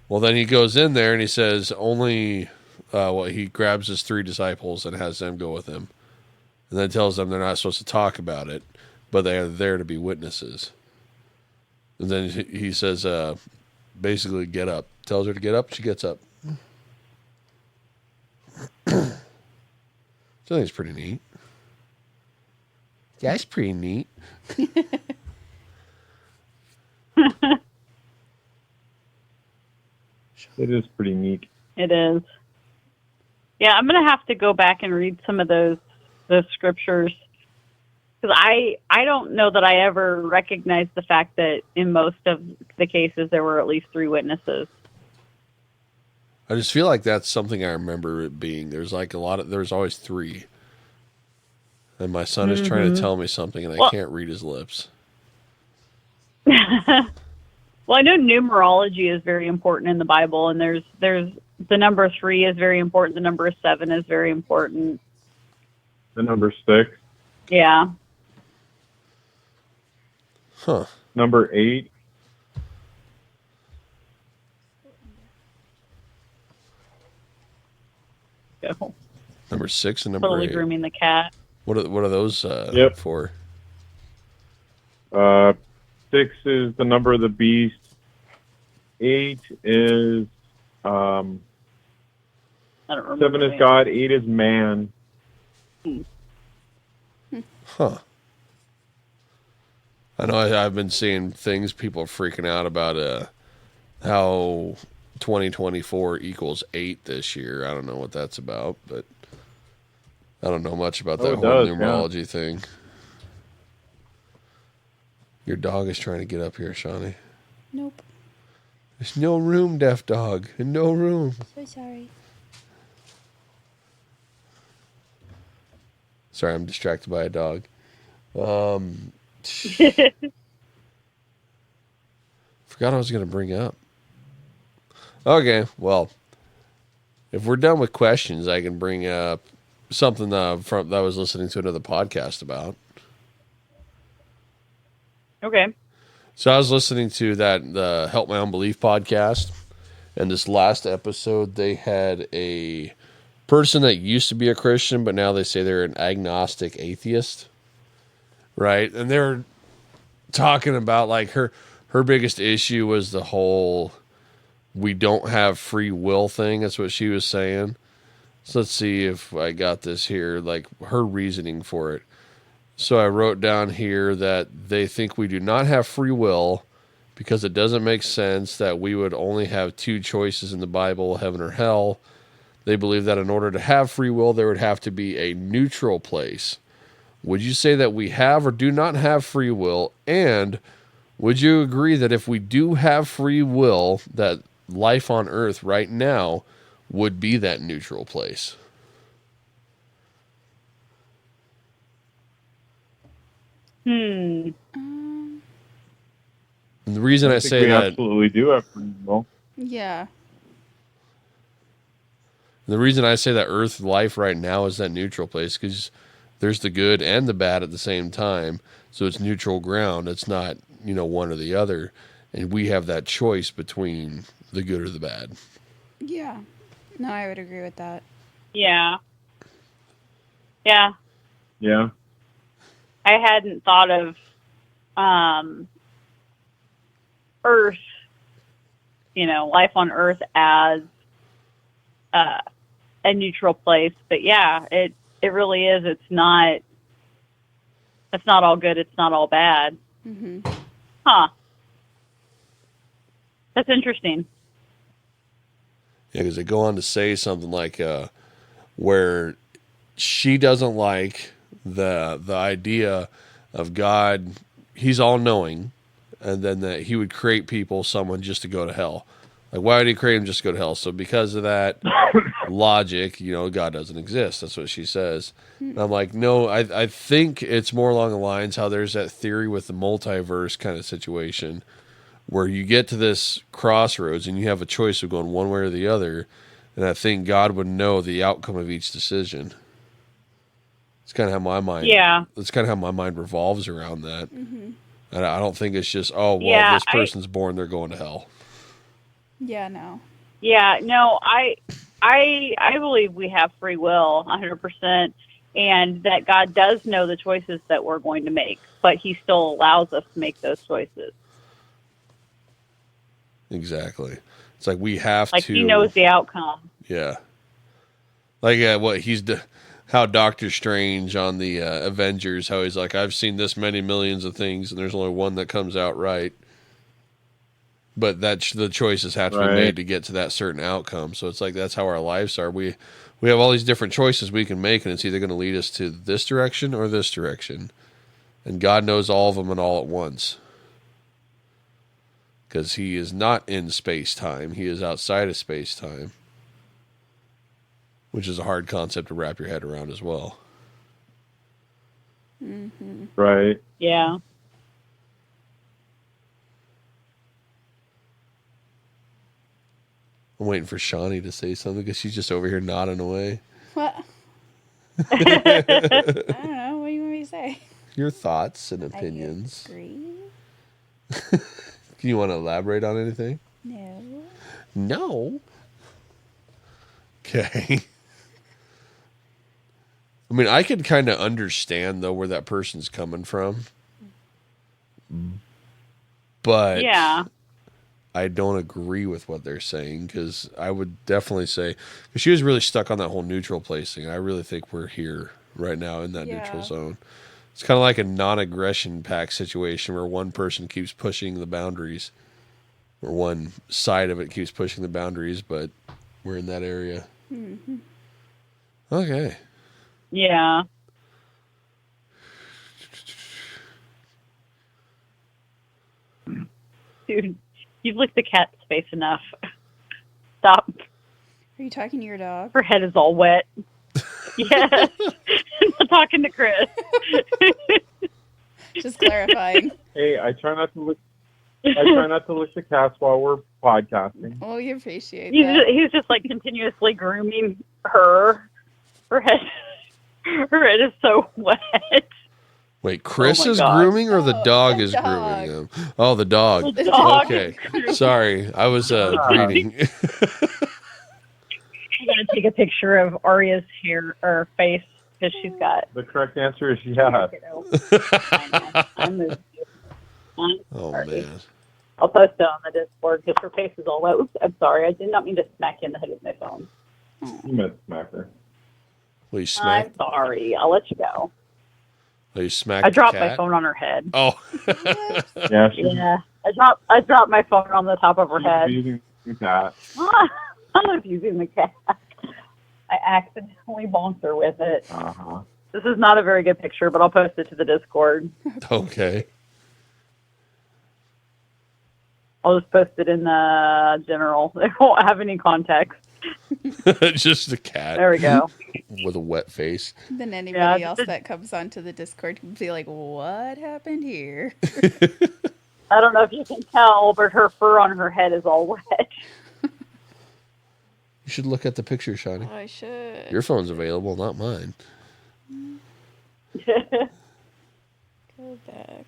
Well, then he goes in there and he says only he grabs his 3 disciples and has them go with him, and then tells them they're not supposed to talk about it, but they are there to be witnesses. And then he says basically get up. Tells her to get up. She gets up. So I think it's pretty neat. Yeah, it's pretty neat. It is pretty neat. It is. Yeah, I'm going to have to go back and read some of those scriptures Because I don't know that I ever recognized the fact that in most of the cases there were at least 3 witnesses. I just feel like that's something I remember it being. There's always 3. And my son is trying to tell me something and I can't read his lips. Well, I know numerology is very important in the Bible, and there's the number 3 is very important. The number 7 is very important. The number 6. Yeah. Huh. Number 8. Go. Number 6 and number Totally 8. grooming the cat. What are those for? 6 is the number of the beast. 8 is I don't remember. 7 is God. 8 is man. Huh. I know I've been seeing things, people are freaking out about how 2024 equals 8 this year. I don't know what that's about, but I don't know much about that whole numerology thing. Your dog is trying to get up here, Shawnee. Nope. There's no room, deaf dog. No room. So sorry. Sorry, I'm distracted by a dog. Forgot what I was going to bring up. Okay, well, if we're done with questions, I can bring up something that I was listening to another podcast about. Okay. So I was listening to the Help My Unbelief podcast, and this last episode, they had a person that used to be a Christian, but now they say they're an agnostic atheist, right? And they're talking about like her biggest issue was the whole we don't have free will thing. That's what she was saying. So let's see if I got this here, like her reasoning for it. So I wrote down here that they think we do not have free will because it doesn't make sense that we would only have 2 choices in the Bible, heaven or hell. They believe that in order to have free will, there would have to be a neutral place. Would you say that we have or do not have free will? And would you agree that if we do have free will, that life on Earth right now would be that neutral place? And the reason I say we that, absolutely do have free will. Yeah. the reason I say that Earth life right now is that neutral place because there's the good and the bad at the same time. So it's neutral ground. It's not, one or the other. And we have that choice between the good or the bad. Yeah. No, I would agree with that. Yeah. Yeah. Yeah. I hadn't thought of Earth, life on Earth as a neutral place. But yeah, it really is. It's not all good. It's not all bad. Mm-hmm. Huh. That's interesting. Yeah, because they go on to say something like where she doesn't like the idea of God. He's all-knowing, and then that he would create someone just to go to hell. Like, why would he create him just to go to hell? So because of that logic, God doesn't exist. That's what she says. And I'm like, no, I think it's more along the lines how there's that theory with the multiverse kind of situation where you get to this crossroads and you have a choice of going one way or the other. And I think God would know the outcome of each decision. It's kind of how my mind, It's kind of how my mind revolves around that. Mm-hmm. And I don't think it's just, this person's born, they're going to hell. Yeah, no. Yeah, no, I believe we have free will 100%, and that God does know the choices that we're going to make, but he still allows us to make those choices. Exactly. It's like we have to. Like he knows the outcome. Yeah. Like how Doctor Strange on the Avengers, how he's like, I've seen this many millions of things, and there's only one that comes out right. But the choices have to be made to get to that certain outcome. So it's like that's how our lives are. We have all these different choices we can make, and it's either going to lead us to this direction or this direction. And God knows all of them and all at once. Because he is not in space-time. He is outside of space-time. Which is a hard concept to wrap your head around as well. Mm-hmm. Right. Yeah. I'm waiting for Shawnee to say something because she's just over here nodding away. What? I don't know. What do you want me to say? Your thoughts and opinions. I agree. Do you want to elaborate on anything? No. No. Okay. I mean, I could kind of understand, though, where that person's coming from. But Yeah. I don't agree with what they're saying, because I would definitely say, because she was really stuck on that whole neutral place thing. I really think we're here right now in that neutral zone. It's kind of like a non-aggression pact situation where one person keeps pushing the boundaries, or one side of it keeps pushing the boundaries, but we're in that area. Mm-hmm. Okay. Yeah. Dude, you've licked the cat's face enough. Stop. Are you talking to your dog? Her head is all wet. Yes. I'm talking to Chris. Just clarifying. Hey, I try not to look. I try not to lick the cats while we're podcasting. Oh, we appreciate that. He's just like continuously grooming her. Her head is so wet. Wait, Chris Oh my is God. grooming, or the No, dog the is dog. grooming him? Oh, the dog. The dog Okay. is grooming. Sorry, I was reading. I'm gonna take a picture of Arya's hair or face because she's got. The correct answer is yes. I'm moving. Oh, Sorry. man. I'll post it on the Discord because her face is all wet. Oops, I'm sorry. I did not mean to smack you in the head with my phone. You meant smacker. Will you smack? I'm sorry. I'll let you go. Will you smack I the dropped cat? my phone on her head. Oh. Yeah, she's Yeah, I dropped my phone on the top of her head. using the cat. I'm abusing the cat. I accidentally bonked her with it. Uh-huh. This is not a very good picture, but I'll post it to the Discord. Okay. I'll just post it in the general. It won't have any context. Just a cat. There we go. With a wet face. Then anybody Yeah, else that comes onto the Discord can be like, what happened here? I don't know if you can tell, but her fur on her head is all wet. You should look at the picture, Shawnee. I should. Your phone's available, not mine. Go back.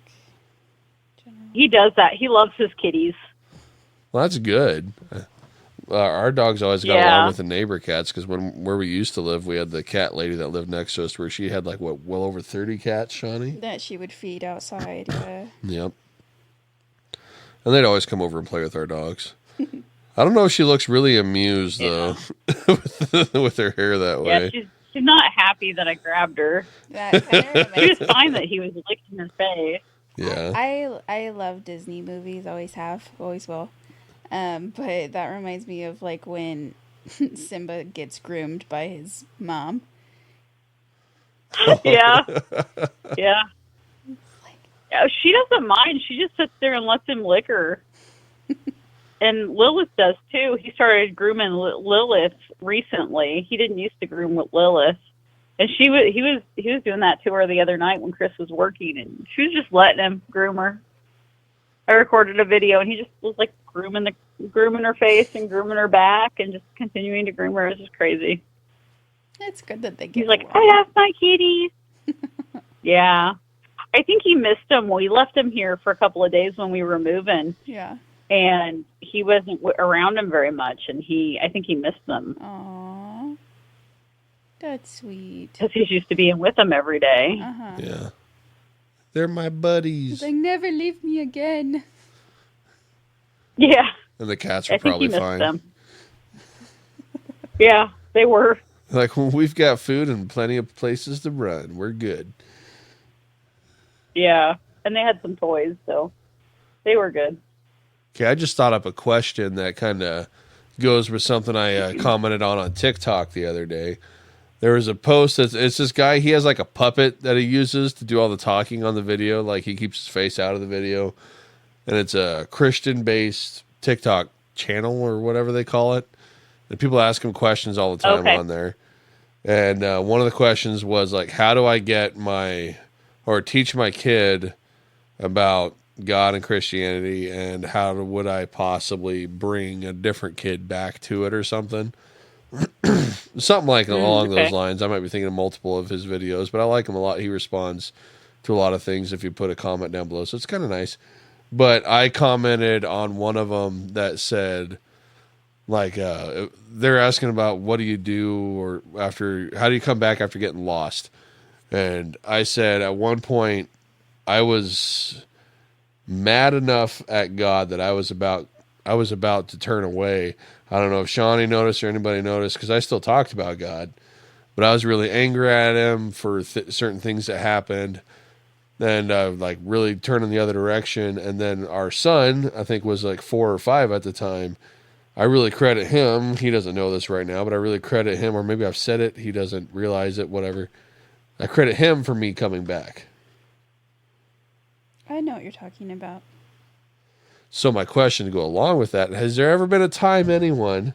General. He does that. He loves his kitties. Well, that's good. Our dogs always got Yeah. along with the neighbor cats, because where we used to live, we had the cat lady that lived next to us, where she had like well over 30 cats, Shawnee. That she would feed outside. Yeah. Yep. And they'd always come over and play with our dogs. I don't know if she looks really amused though, with her hair that way. Yeah, she's not happy that I grabbed her. That kind of She was fine that he was licking her face. Yeah. I love Disney movies. Always have. Always will. But that reminds me of like when Simba gets groomed by his mom. Yeah. Yeah. Yeah, she doesn't mind. She just sits there and lets him lick her. And Lilith does too. He started grooming Lilith recently. He didn't used to groom with Lilith, and he was doing that to her the other night when Chris was working, and she was just letting him groom her. I recorded a video, and he just was like grooming her face and grooming her back, and just continuing to groom her. It was just crazy. It's good that they get. He's like, along. I have my kitty. Yeah. I think he missed him. We left him here for a couple of days when we were moving, Yeah. and he wasn't around him very much, and I think he missed them Aww. That's sweet. because he's used to being with them every day. Uh-huh. Yeah. They're my buddies. He's like, never leave me again. Yeah, And the cats I were think he probably missed fine. them. Yeah, they were. Like, well, we've got food and plenty of places to run. We're good. Yeah, and they had some toys, so they were good. Okay, I just thought up a question that kind of goes with something I commented on TikTok the other day. There was a post that's it's this guy. He has like a puppet that he uses to do all the talking on the video. Like he keeps his face out of the video, and it's a Christian-based TikTok channel or whatever they call it. And people ask him questions all the time on there. And one of the questions was like, how do I get teach my kid about God and Christianity, and how would I possibly bring a different kid back to it or something? Something like along those lines. I might be thinking of multiple of his videos, but I like him a lot. He responds to a lot of things if you put a comment down below, so it's kind of nice. But I commented on one of them that said, like, they're asking about what do you do or how do you come back after getting lost? And I said at one point I was mad enough at God that I was about to turn away. I don't know if Shawnee noticed or anybody noticed, because I still talked about God, but I was really angry at him for certain things that happened, and like really turning the other direction. And then our son, I think was like 4 or 5 at the time. I really credit him. He doesn't know this right now, but I really credit him, or maybe I've said it. He doesn't realize it, whatever. I credit him for me coming back. I know what you're talking about. So my question to go along with that, has there ever been a time anyone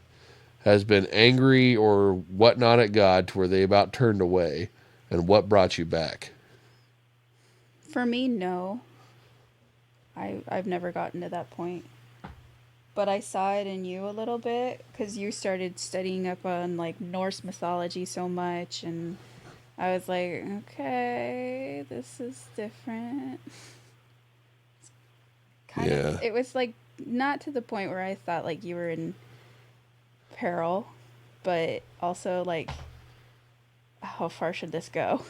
has been angry or whatnot at God to where they about turned away, and what brought you back? For me, no. I've never gotten to that point. But I saw it in you a little bit, because you started studying up on like Norse mythology so much, and I was like, okay, this is different. It was like not to the point where I thought like you were in peril, but also like, how far should this go?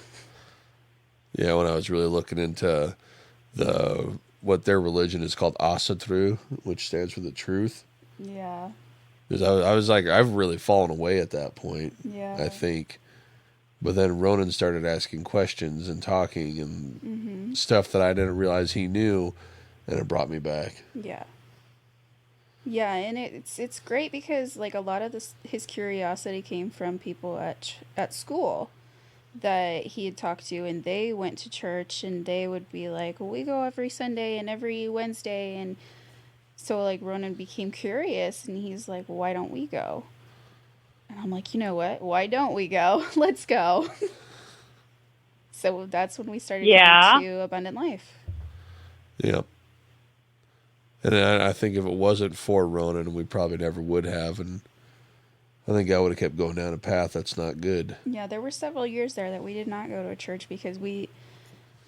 Yeah, when I was really looking into what their religion is called, Asatru, which stands for the truth. Yeah. Because I was like, I've really fallen away at that point. Yeah. I think. But then Ronan started asking questions and talking and stuff that I didn't realize he knew, and it brought me back. Yeah. Yeah, and it's great because like a lot of his curiosity came from people at school that he had talked to, and they went to church, and they would be like, well, we go every Sunday and every Wednesday, and so like Ronan became curious, and he's like, well, why don't we go? And I'm like, you know what? Why don't we go? Let's go. So that's when we started going to Abundant Life. Yeah. And I think if it wasn't for Ronan, we probably never would have. And I think I would have kept going down a path that's not good. Yeah, there were several years there that we did not go to a church because we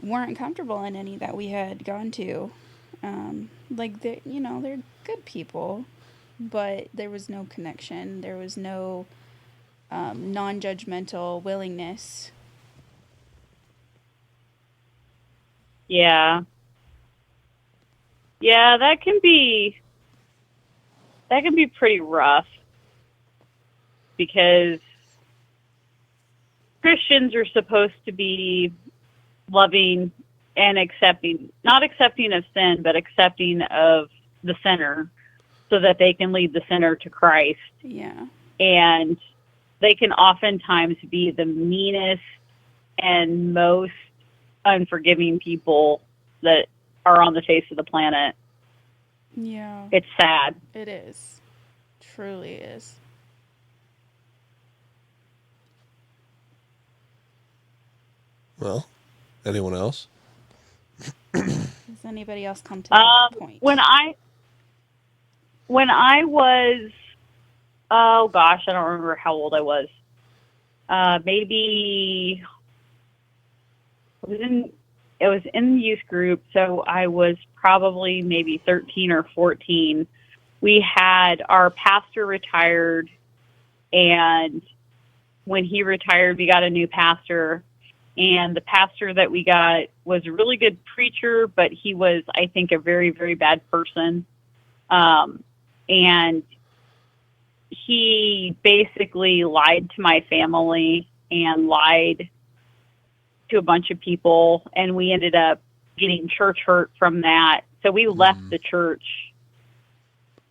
weren't comfortable in any that we had gone to. Like, they're good people, but there was no connection. There was no non-judgmental willingness. Yeah. Yeah, that can be pretty rough, because Christians are supposed to be loving and not accepting of sin, but accepting of the sinner so that they can lead the sinner to Christ. Yeah. And they can oftentimes be the meanest and most unforgiving people that are on the face of the planet. Yeah. It's sad. It is. Truly is. Well, anyone else? Does anybody else come to that point? When I was, oh gosh, I don't remember how old I was. Maybe it was in the youth group, so I was probably maybe 13 or 14. We had our pastor retired, and when he retired, we got a new pastor. And the pastor that we got was a really good preacher, but he was, I think, a very, very bad person. And he basically lied to my family and lied to a bunch of people, and we ended up getting church hurt from that. So we left the church.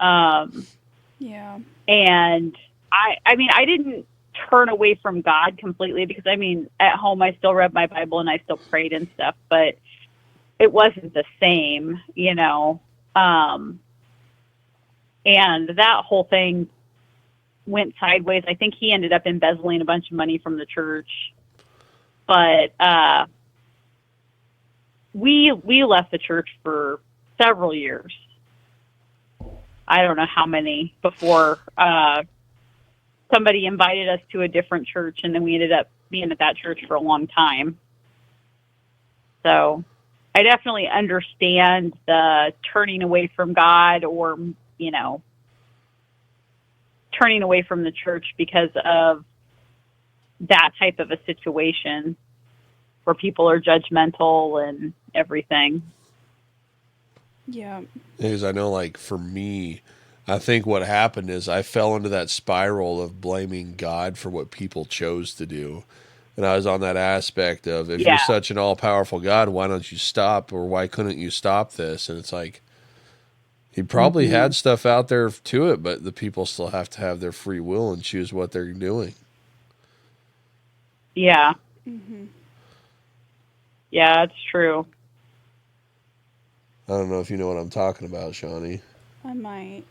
Yeah. And I mean, I didn't turn away from God completely, because I mean, at home I still read my Bible and I still prayed and stuff, but it wasn't the same, you know. And that whole thing went sideways. I think he ended up embezzling a bunch of money from the church, but we left the church for several years. I don't know how many, before somebody invited us to a different church, and then we ended up being at that church for a long time. So I definitely understand the turning away from God, or, you know, turning away from the church because of that type of a situation where people are judgmental and everything. Yeah. Because I know, like, for me, I think what happened is I fell into that spiral of blaming God for what people chose to do. And I was on that aspect of, if you're such an all-powerful God, why don't you stop, or why couldn't you stop this? And it's like, he probably had stuff out there to it, but the people still have to have their free will and choose what they're doing. Yeah. Yeah, it's true. I don't know if you know what I'm talking about, Shawnee. I might.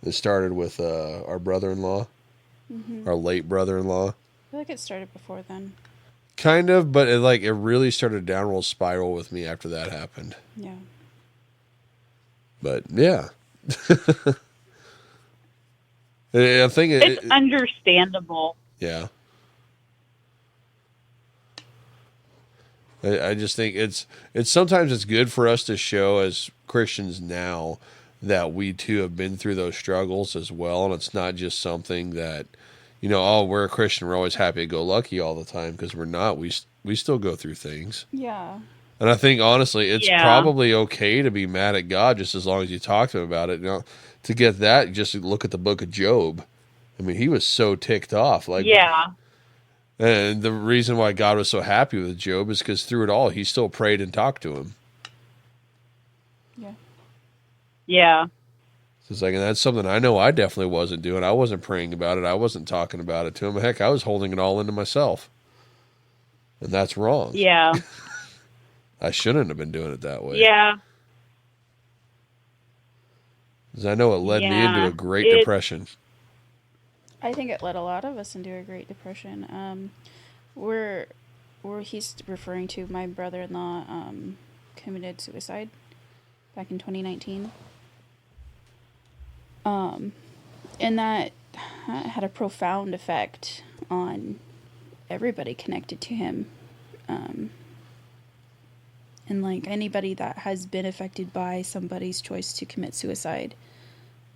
It started with our brother-in-law, our late brother-in-law. I feel like it started before then. Kind of, but it really started a downward spiral with me after that happened. Yeah. But yeah, I think it's understandable. Yeah. I just think it's sometimes it's good for us to show as Christians now that we too have been through those struggles as well, and it's not just something that, you know, oh, we're a Christian, we're always happy go lucky all the time, because we're not. We still go through things. Yeah. And I think honestly, it's probably okay to be mad at God just as long as you talk to him about it. You know, to get that, just look at the book of Job. I mean, he was so ticked off. Like, and the reason why God was so happy with Job is because through it all, he still prayed and talked to him. Yeah. Yeah. So it's like, and that's something I know I definitely wasn't doing. I wasn't praying about it. I wasn't talking about it to him. Heck, I was holding it all into myself. And that's wrong. Yeah. I shouldn't have been doing it that way. Yeah. Because I know it led me into a great depression. I think it led a lot of us into a Great Depression. Where he's referring to, my brother-in-law committed suicide back in 2019. And that had a profound effect on everybody connected to him. And like anybody that has been affected by somebody's choice to commit suicide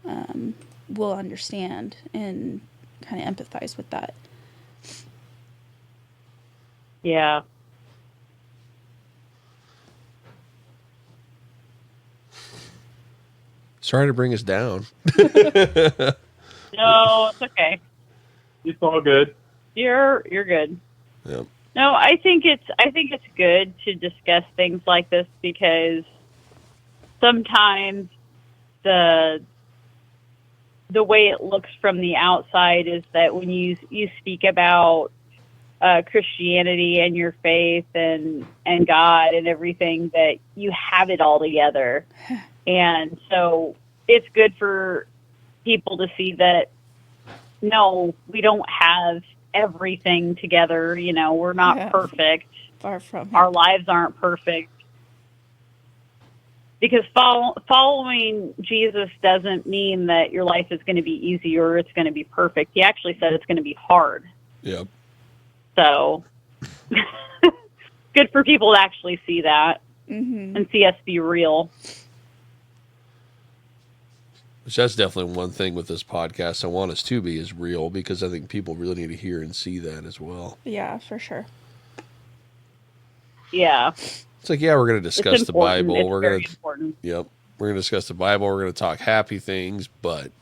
will understand and kind of empathize with that. Yeah. Sorry to bring us down. No, it's okay. It's all good. You're good. Yep. No, I think it's good to discuss things like this, because sometimes the way it looks from the outside is that when you speak about Christianity and your faith and God and everything, that you have it all together. And so it's good for people to see that, no, we don't have everything together. You know, we're not perfect. Far from it. Our lives aren't perfect. Because following Jesus doesn't mean that your life is going to be easy or it's going to be perfect. He actually said it's going to be hard. Yep. So good for people to actually see that and see us be real. Which that's definitely one thing with this podcast I want us to be, is real, because I think people really need to hear and see that as well. Yeah, for sure. Yeah. It's like, yeah, we're going to discuss the Bible. It's we're very going to, important. Yep, we're going to discuss the Bible. We're going to talk happy things, but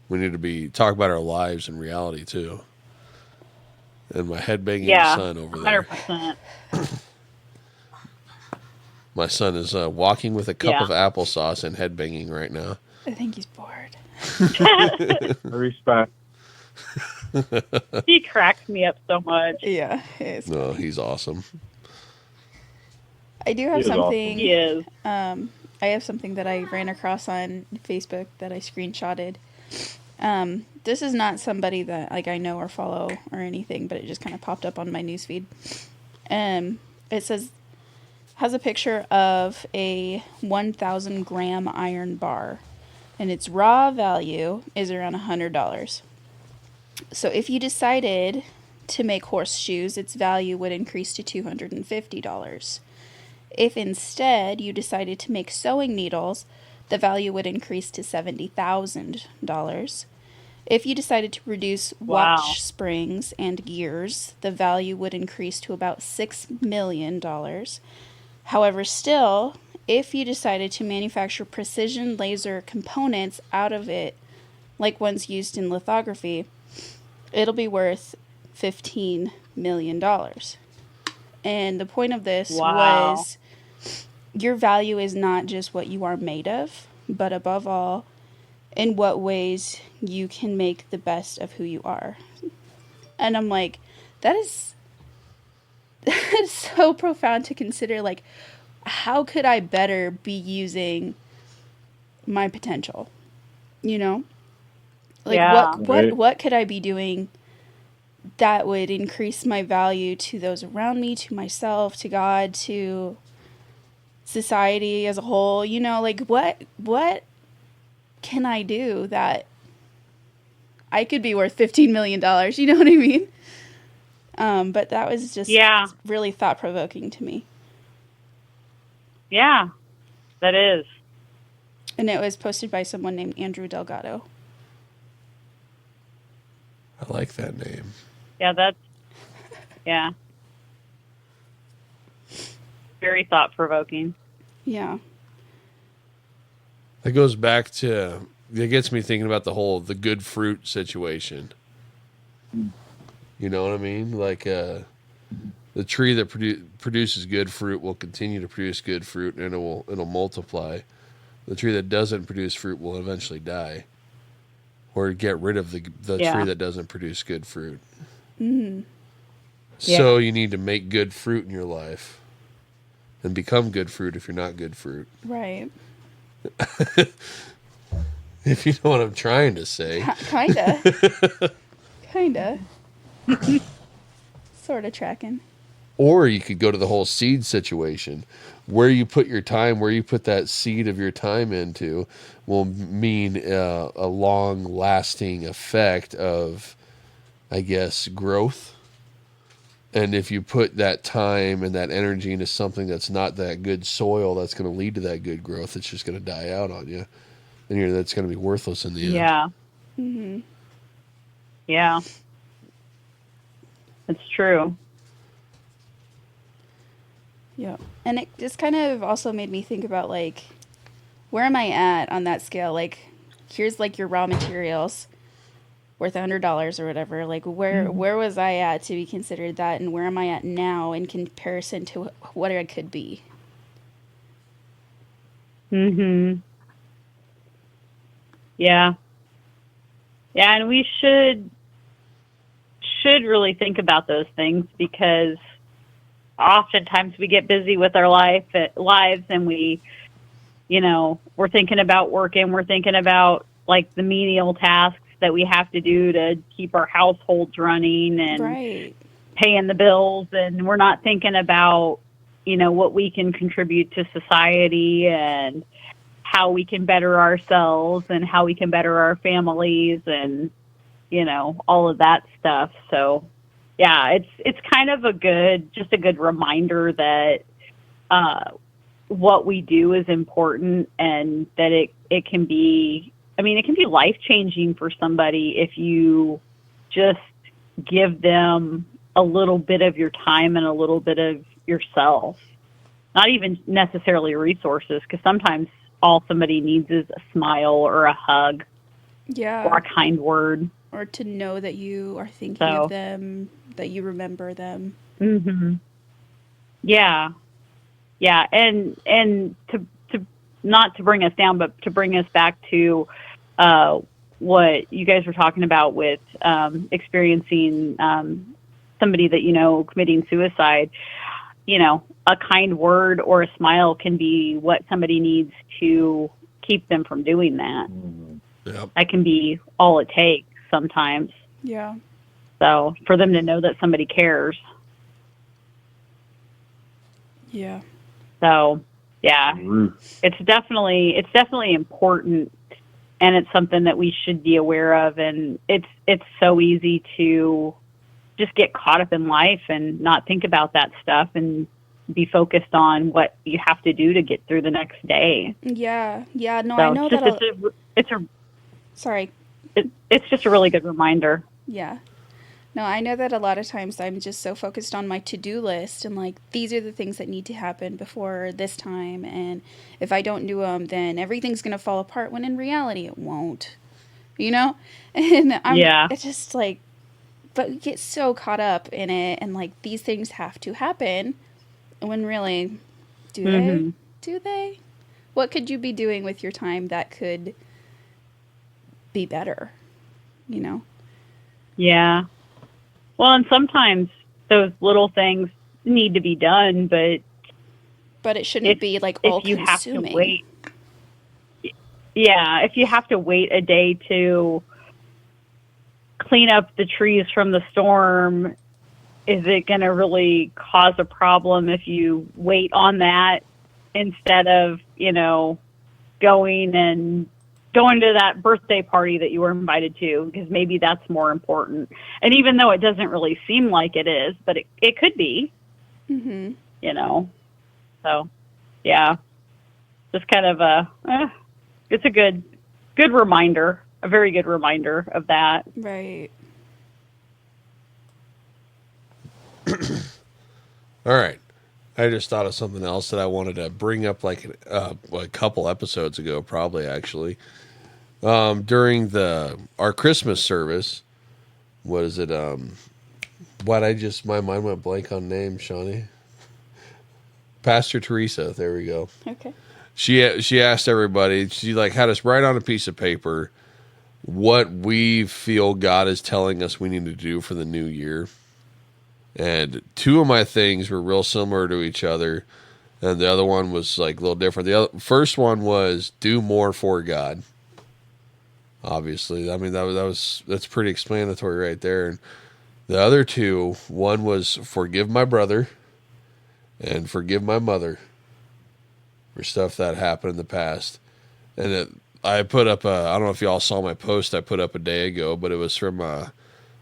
we need to talk about our lives in reality too. And my head banging son over there. 100%. My son is walking with a cup of applesauce and head banging right now. I think he's bored. I respect. He cracks me up so much. Yeah, it's No, he's awesome. I do He have is awesome. something. He is. I have something that I ran across on Facebook that I screenshotted. This is not somebody that like I know or follow or anything, but it just kind of popped up on my newsfeed. It has a picture of a 1,000 gram iron bar, and its raw value is around $100. So if you decided to make horseshoes, its value would increase to $250. If instead you decided to make sewing needles, the value would increase to $70,000. If you decided to produce watch springs and gears, the value would increase to about $6 million. However, still, if you decided to manufacture precision laser components out of it, like ones used in lithography, it'll be worth $15 million. And the point of this was your value is not just what you are made of, but above all, in what ways you can make the best of who you are. And I'm like, that is so profound to consider. Like, how could I better be using my potential? You know? Like, what could I be doing that would increase my value to those around me, to myself, to God, to society as a whole? You know, like, what can I do that I could be worth $15 million? You know what I mean? But that was just really thought-provoking to me. Yeah, that is. And it was posted by someone named Andrew Delgado. I like that name. Yeah, yeah. Very thought-provoking. Yeah. That goes back to, it gets me thinking about the good fruit situation. You know what I mean? Like, the tree that produces good fruit will continue to produce good fruit, and it'll multiply. The tree that doesn't produce fruit will eventually die, or get rid of the tree that doesn't produce good fruit. Mm-hmm. So you need to make good fruit in your life, and become good fruit if you're not good fruit. Right. If you know what I'm trying to say. Kinda. Kinda. Sort of tracking. Or you could go to the whole seed situation. Where you put your time, where you put that seed of your time into, will mean a long-lasting effect of, I guess, growth. And if you put that time and that energy into something that's not that good soil, that's going to lead to that good growth. It's just going to die out on you. And that's going to be worthless in the end. Yeah. Mm-hmm. Yeah. It's true. Yeah. And it just kind of also made me think about, like, where am I at on that scale? Like, here's, like, your raw materials worth $100 or whatever. Like, where was I at to be considered that, and where am I at now in comparison to what I could be? Mm-hmm. Yeah. Yeah, and we should really think about those things, because oftentimes we get busy with our lives, and we're thinking about working, we're thinking about, like, the menial tasks that we have to do to keep our households running and paying the bills, and we're not thinking about, what we can contribute to society and how we can better ourselves and how we can better our families and, all of that stuff. So, yeah, it's kind of a good reminder that what we do is important, and that it can be, it can be life-changing for somebody if you just give them a little bit of your time and a little bit of yourself. Not even necessarily resources, because sometimes all somebody needs is a smile or a hug, or a kind word. Or to know that you are thinking of them, that you remember them. Mm-hmm. Yeah. Yeah, and to not to bring us down, but to bring us back to what you guys were talking about with experiencing somebody that you know committing suicide. You know, a kind word or a smile can be what somebody needs to keep them from doing that. Yep. That can be all it takes sometimes. Yeah. So for them to know that somebody cares. Yeah. So yeah, it's definitely important, and it's something that we should be aware of. And it's so easy to just get caught up in life and not think about that stuff and be focused on what you have to do to get through the next day. Yeah. Yeah. No, So I know that. Sorry. Sorry. It's just a really good reminder. Yeah. No, I know that a lot of times I'm just so focused on my to-do list and like these are the things that need to happen before this time, and if I don't do them, then everything's gonna fall apart. When in reality, it won't. You know, and it's just like, but we get so caught up in it, and like these things have to happen, when really, do they? Do they? What could you be doing with your time that could be better? You know? Yeah. Well, and sometimes those little things need to be done, but it shouldn't be like all consuming. Have to wait. Yeah, if you have to wait a day to clean up the trees from the storm, is it going to really cause a problem if you wait on that instead of, you know, going to that birthday party that you were invited to, because maybe that's more important. And even though it doesn't really seem like it is, but it could be, you know. So, yeah, just kind of it's a good reminder, a very good reminder of that. Right. All right. I just thought of something else that I wanted to bring up like a couple episodes ago, probably actually. During our Christmas service, what is it? My mind went blank on name, Shawnee. Pastor Teresa, there we go. Okay. She asked everybody, she like had us write on a piece of paper what we feel God is telling us we need to do for the new year. And two of my things were real similar to each other, and the other one was like a little different. The first one was do more for God. Obviously, I mean that's pretty explanatory right there. And the other two, one was forgive my brother, and forgive my mother for stuff that happened in the past. And I put up I don't know if y'all saw my post I put up a day ago, but it was from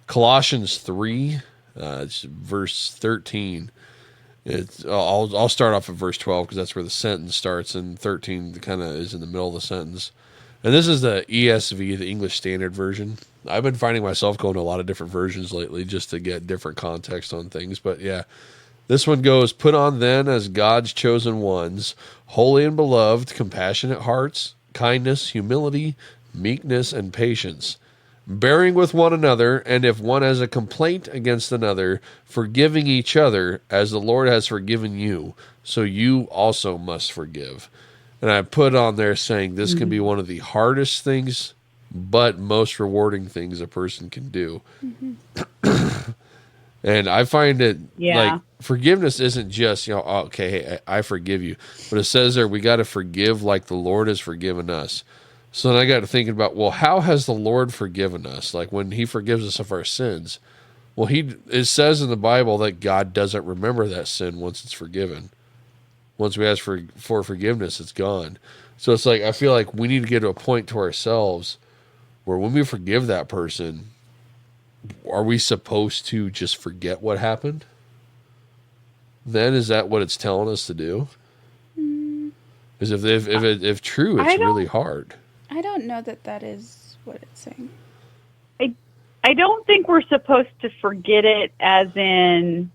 Colossians 3. It's verse 13. I'll start off at verse 12 because that's where the sentence starts, and 13 kind of is in the middle of the sentence. And this is the ESV, the English Standard Version. I've been finding myself going to a lot of different versions lately just to get different context on things. But yeah, this one goes, put on then as God's chosen ones, holy and beloved, compassionate hearts, kindness, humility, meekness, and patience, bearing with one another, and if one has a complaint against another, forgiving each other as the Lord has forgiven you, so you also must forgive. And I put on there saying this can be one of the hardest things, but most rewarding things a person can do. And I find it like forgiveness isn't just, you know, okay, hey, I forgive you. But it says there we got to forgive like the Lord has forgiven us. So then I got to thinking about, well, how has the Lord forgiven us? Like when he forgives us of our sins. Well, it says in the Bible that God doesn't remember that sin once it's forgiven. Once we ask for forgiveness, it's gone. So it's like, I feel like we need to get to a point to ourselves where when we forgive that person, are we supposed to just forget what happened? Then is that what it's telling us to do? Because if true, it's really hard. I don't know that is what it's saying. I don't think we're supposed to forget it as in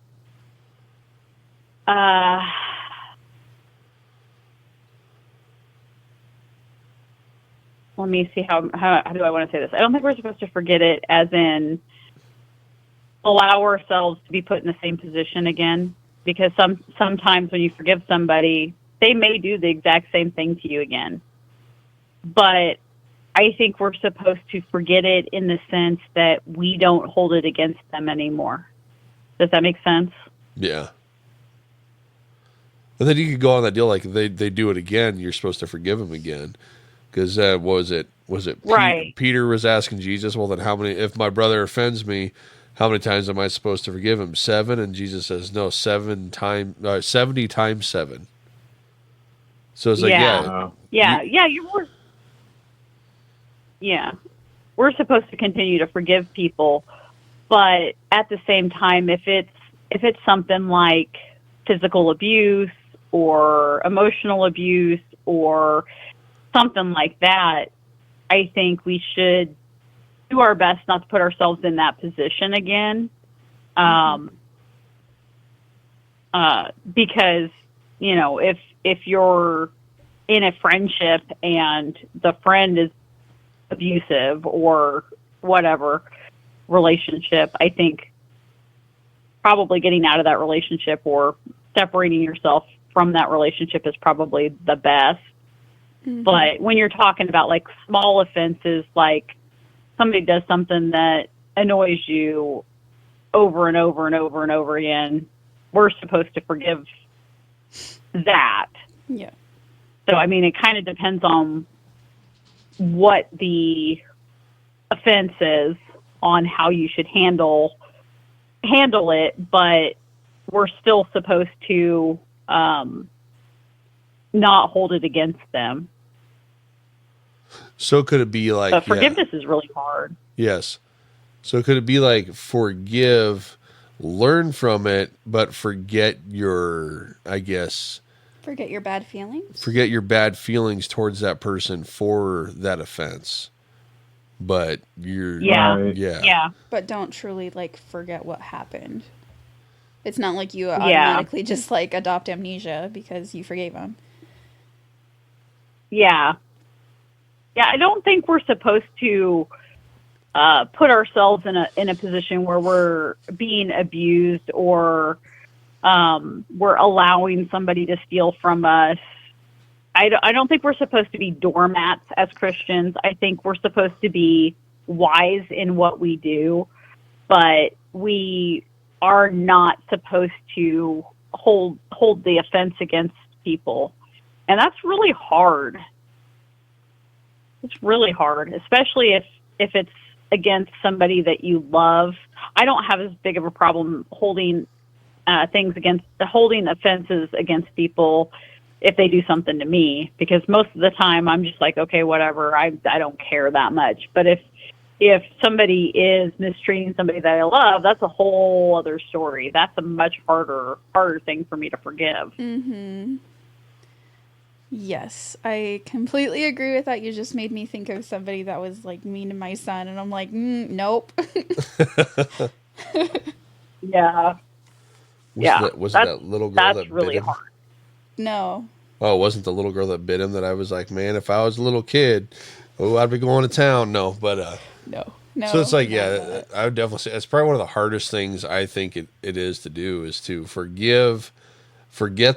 let me see how do I want to say this? I don't think we're supposed to forget it as in allow ourselves to be put in the same position again, because sometimes when you forgive somebody, they may do the exact same thing to you again. But I think we're supposed to forget it in the sense that we don't hold it against them anymore. Does that make sense? Yeah. And then you could go on that deal like they do it again. You're supposed to forgive them again, because was it Right. Peter was asking Jesus, well then how many, if my brother offends me, how many times am I supposed to forgive him? 7? And Jesus says no, 70 times 7. So it's like Yeah. Yeah. Yeah. We're supposed to continue to forgive people, but at the same time, if it's something like physical abuse or emotional abuse or something like that, I think we should do our best not to put ourselves in that position again. Because, if you're in a friendship and the friend is abusive or whatever relationship, I think probably getting out of that relationship or separating yourself from that relationship is probably the best. But when you're talking about like small offenses, like somebody does something that annoys you over and over and over and over again, we're supposed to forgive that. Yeah. So, I mean, it kind of depends on what the offense is on how you should handle it, but we're still supposed to not hold it against them. So could it be like, but forgiveness is really hard. Yes. So could it be like forgive, learn from it, but forget your, I guess, Forget your bad feelings? forget your bad feelings towards that person for that offense. But you're, Yeah. But don't truly, like, forget what happened. It's not like you automatically just, like, adopt amnesia because you forgave them. Yeah. Yeah, I don't think we're supposed to put ourselves in a position where we're being abused or we're allowing somebody to steal from us. I don't think we're supposed to be doormats as Christians. I think we're supposed to be wise in what we do, but we are not supposed to hold the offense against people. And that's really hard. It's really hard, especially if it's against somebody that you love. I don't have as big of a problem holding offenses against people if they do something to me, because most of the time I'm just like, okay, whatever. I don't care that much. But if somebody is mistreating somebody that I love, that's a whole other story. That's a much harder thing for me to forgive. Mm-hmm. Yes, I completely agree with that. You just made me think of somebody that was like mean to my son, and I'm like, nope. Yeah. Was it that little girl that really bit him? hard. No. Oh, it wasn't the little girl that bit him that I was like, man, if I was a little kid, I'd be going to town. No, but No. So it's like, I would definitely say it's probably one of the hardest things I think it is to do is to forget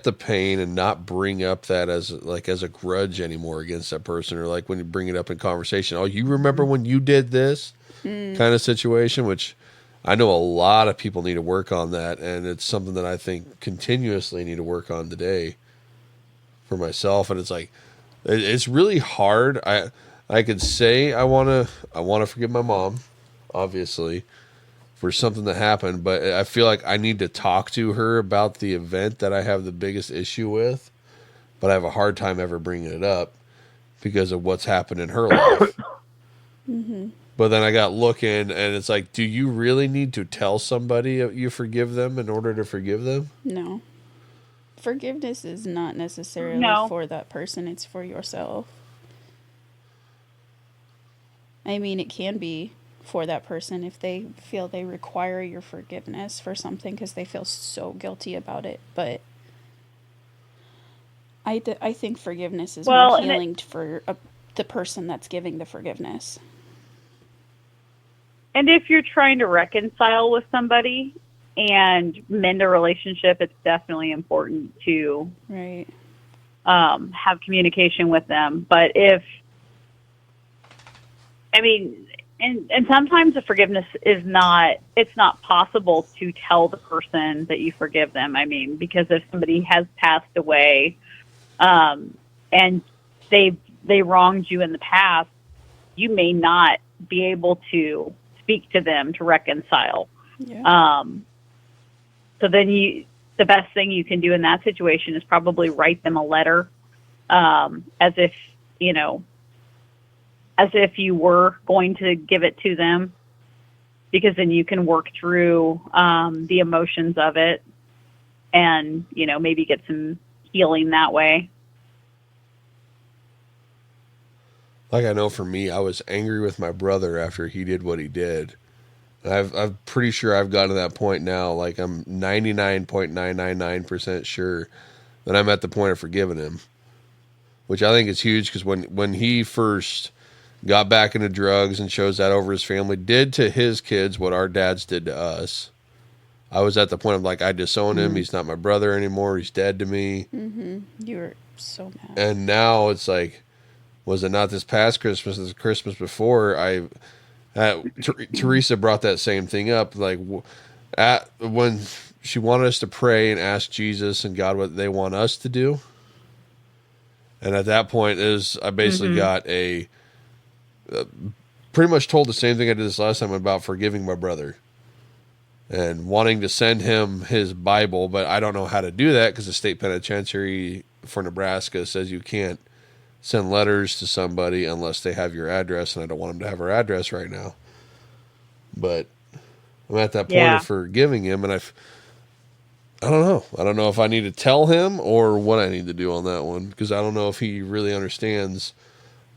the pain and not bring up that as a grudge anymore against that person, or like when you bring it up in conversation. Oh, you remember when you did this kind of situation, which I know a lot of people need to work on that. And it's something that I think continuously need to work on today for myself. And it's like, it's really hard. I could say I want to forgive my mom, obviously, for something that happened, but I feel like I need to talk to her about the event that I have the biggest issue with, but I have a hard time ever bringing it up because of what's happened in her life. Mm-hmm. But then I got looking, and it's like, do you really need to tell somebody you forgive them in order to forgive them? No. Forgiveness is not necessarily for that person. It's for yourself. I mean, it can be for that person if they feel they require your forgiveness for something because they feel so guilty about it. But I think forgiveness is more healing for the person that's giving the forgiveness. And if you're trying to reconcile with somebody and mend a relationship, it's definitely important to right. Have communication with them. But if I mean, and sometimes the forgiveness is not, it's not possible to tell the person that you forgive them. I mean, because if somebody has passed away, and they wronged you in the past, you may not be able to speak to them to reconcile. Yeah. So then the best thing you can do in that situation is probably write them a letter, as if, as if you were going to give it to them, because then you can work through the emotions of it and, maybe get some healing that way. Like, I know for me, I was angry with my brother after he did what he did. I'm pretty sure I've gotten to that point now. Like, I'm 99.999% sure that I'm at the point of forgiving him, which I think is huge, because when he first got back into drugs and chose that over his family, did to his kids what our dads did to us, I was at the point of, like, I disown him. He's not my brother anymore. He's dead to me. Mm-hmm. You were so mad. And now it's like, was it not this past Christmas, this Christmas before, Teresa brought that same thing up, like, when she wanted us to pray and ask Jesus and God what they want us to do. And at that point I basically got pretty much told the same thing I did this last time about forgiving my brother and wanting to send him his Bible, but I don't know how to do that because the state penitentiary for Nebraska says you can't send letters to somebody unless they have your address, and I don't want them to have our address right now. But I'm at that point of forgiving him, and I don't know. I don't know if I need to tell him or what I need to do on that one, because I don't know if he really understands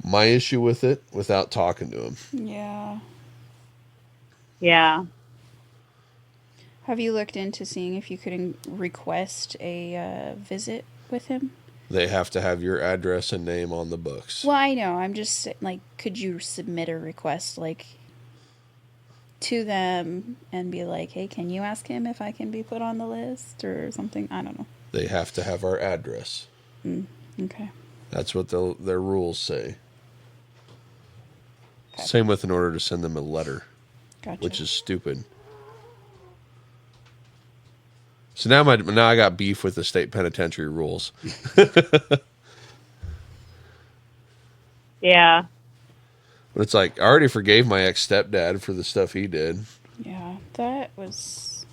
my issue with it without talking to him. Yeah. Yeah. Have you looked into seeing if you could request a visit with him? They have to have your address and name on the books. Well, I know. I'm just like, could you submit a request, like, to them and be like, hey, can you ask him if I can be put on the list or something? I don't know. They have to have our address. Okay. That's what their rules say. Okay. Same with in order to send them a letter. Gotcha. Which is stupid. So now I got beef with the state penitentiary rules. Yeah. But it's like, I already forgave my ex-stepdad for the stuff he did. Yeah, that was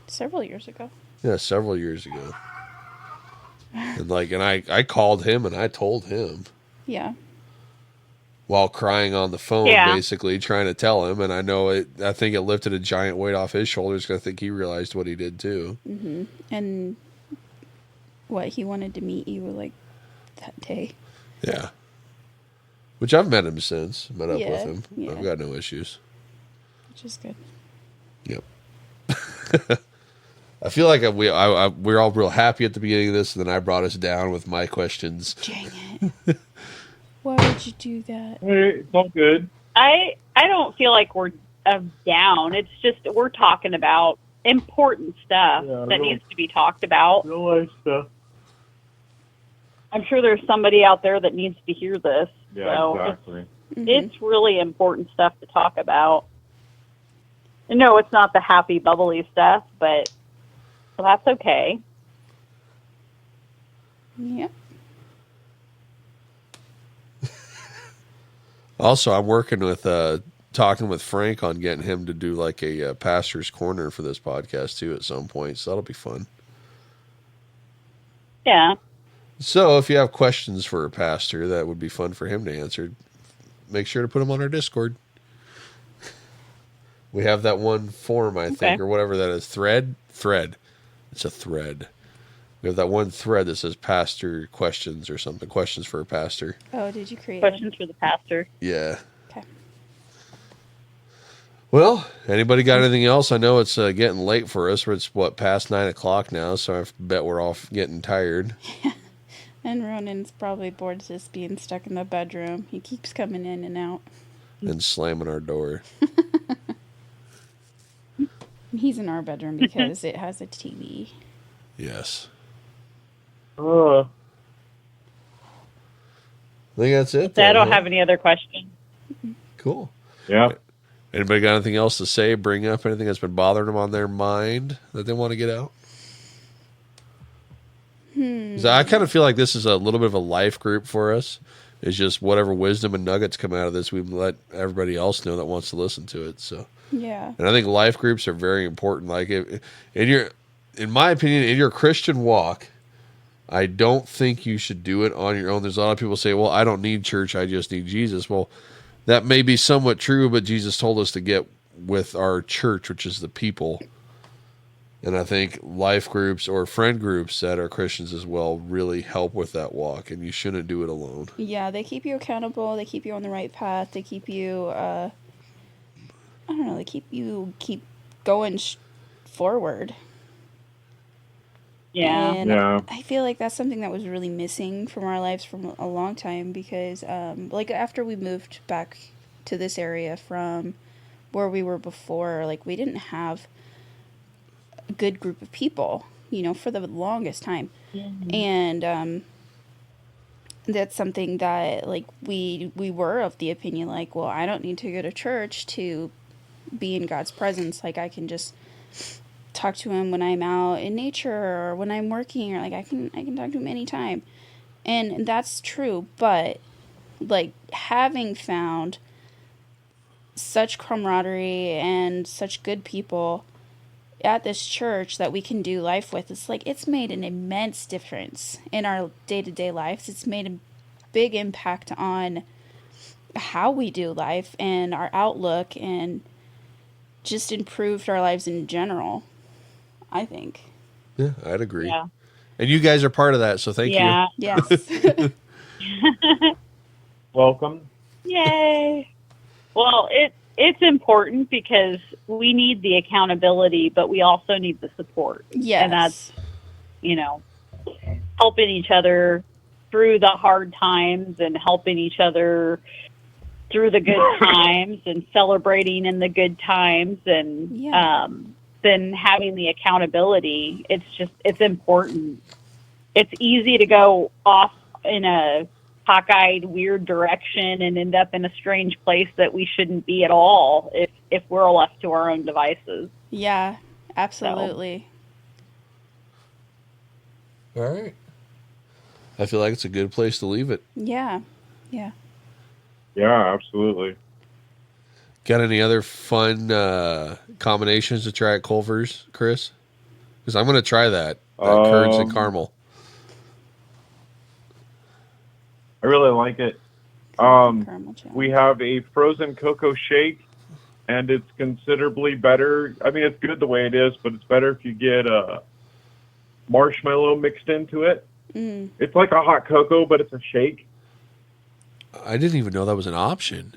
several years ago. Yeah, several years ago. And I called him and I told him. Yeah. While crying on the phone, basically, trying to tell him. And I think it lifted a giant weight off his shoulders, because I think he realized what he did too. Mm-hmm. And he wanted to meet you, like, that day. Yeah. Which I've met him since. Met up with him. Yeah. I've got no issues. Which is good. Yep. I feel like we're all real happy at the beginning of this, and then I brought us down with my questions. Dang it. Why would you do that? Hey, it's all good. I don't feel like we're down. It's just we're talking about important stuff that needs to be talked about. Real life stuff. I'm sure there's somebody out there that needs to hear this. Yeah, so exactly. It's really important stuff to talk about. No, it's not the happy, bubbly stuff, but that's okay. Yep. Also, I'm working with talking with Frank on getting him to do like a pastor's corner for this podcast too at some point. So that'll be fun. Yeah. So if you have questions for a pastor that would be fun for him to answer, make sure to put them on our Discord. We have that one form, I think, or whatever that is. Thread. It's a thread. We have that one thread that says pastor questions or something. Questions for a pastor. Oh, did you create questions for the pastor? Yeah. Okay. Well, anybody got anything else? I know it's getting late for us. It's past 9:00 now, so I bet we're all getting tired. And Ronan's probably bored just being stuck in the bedroom. He keeps coming in and out. And slamming our door. He's in our bedroom because it has a TV. Yes. Uh, I think that's it. I don't have any other questions. Cool. Yeah. Anybody got anything else to say? Bring up anything that's been bothering them on their mind that they want to get out? 'Cause I kind of feel like this is a little bit of a life group for us. It's just whatever wisdom and nuggets come out of this, we let everybody else know that wants to listen to it. So, Yeah. and I think life groups are very important. Like in my opinion, in your Christian walk, I don't think you should do it on your own. There's a lot of people say, well, I don't need church. I just need Jesus. Well, that may be somewhat true, but Jesus told us to get with our church, which is the people. And I think life groups or friend groups that are Christians as well really help with that walk, and you shouldn't do it alone. Yeah, they keep you accountable. They keep you on the right path. They keep you, I don't know, they keep going forward. Yeah. And Yeah. I feel like that's something that was really missing from our lives for a long time because, like, after we moved back to this area from where we were before, like, we didn't have a good group of people, for the longest time. And that's something that, like, we were of the opinion, like, well, I don't need to go to church to be in God's presence. Like, I can just talk to him when I'm out in nature or when I'm working, or like I can talk to him anytime. And that's true, but like having found such camaraderie and such good people at this church that we can do life with, it's like it's made an immense difference in our day-to-day lives. It's made a big impact on how we do life and our outlook, and just improved our lives in general, I think. Yeah, I'd agree. Yeah. And you guys are part of that, so thank you. Yes. Welcome. Yay. Well, it's important because we need the accountability, but we also need the support. Yes. And that's, helping each other through the hard times and helping each other through the good times and celebrating in the good times, and then having the accountability. It's important. It's easy to go off in a cockeyed, weird direction and end up in a strange place that we shouldn't be at all if we're left to our own devices. Yeah, absolutely. All right. I feel like it's a good place to leave it. Yeah. Yeah. Yeah, absolutely. Got any other fun combinations to try at Culver's, Chris? Because I'm going to try that curds and caramel. I really like it. We have a frozen cocoa shake, and it's considerably better. I mean, it's good the way it is, but it's better if you get a marshmallow mixed into it. Mm. It's like a hot cocoa, but it's a shake. I didn't even know that was an option.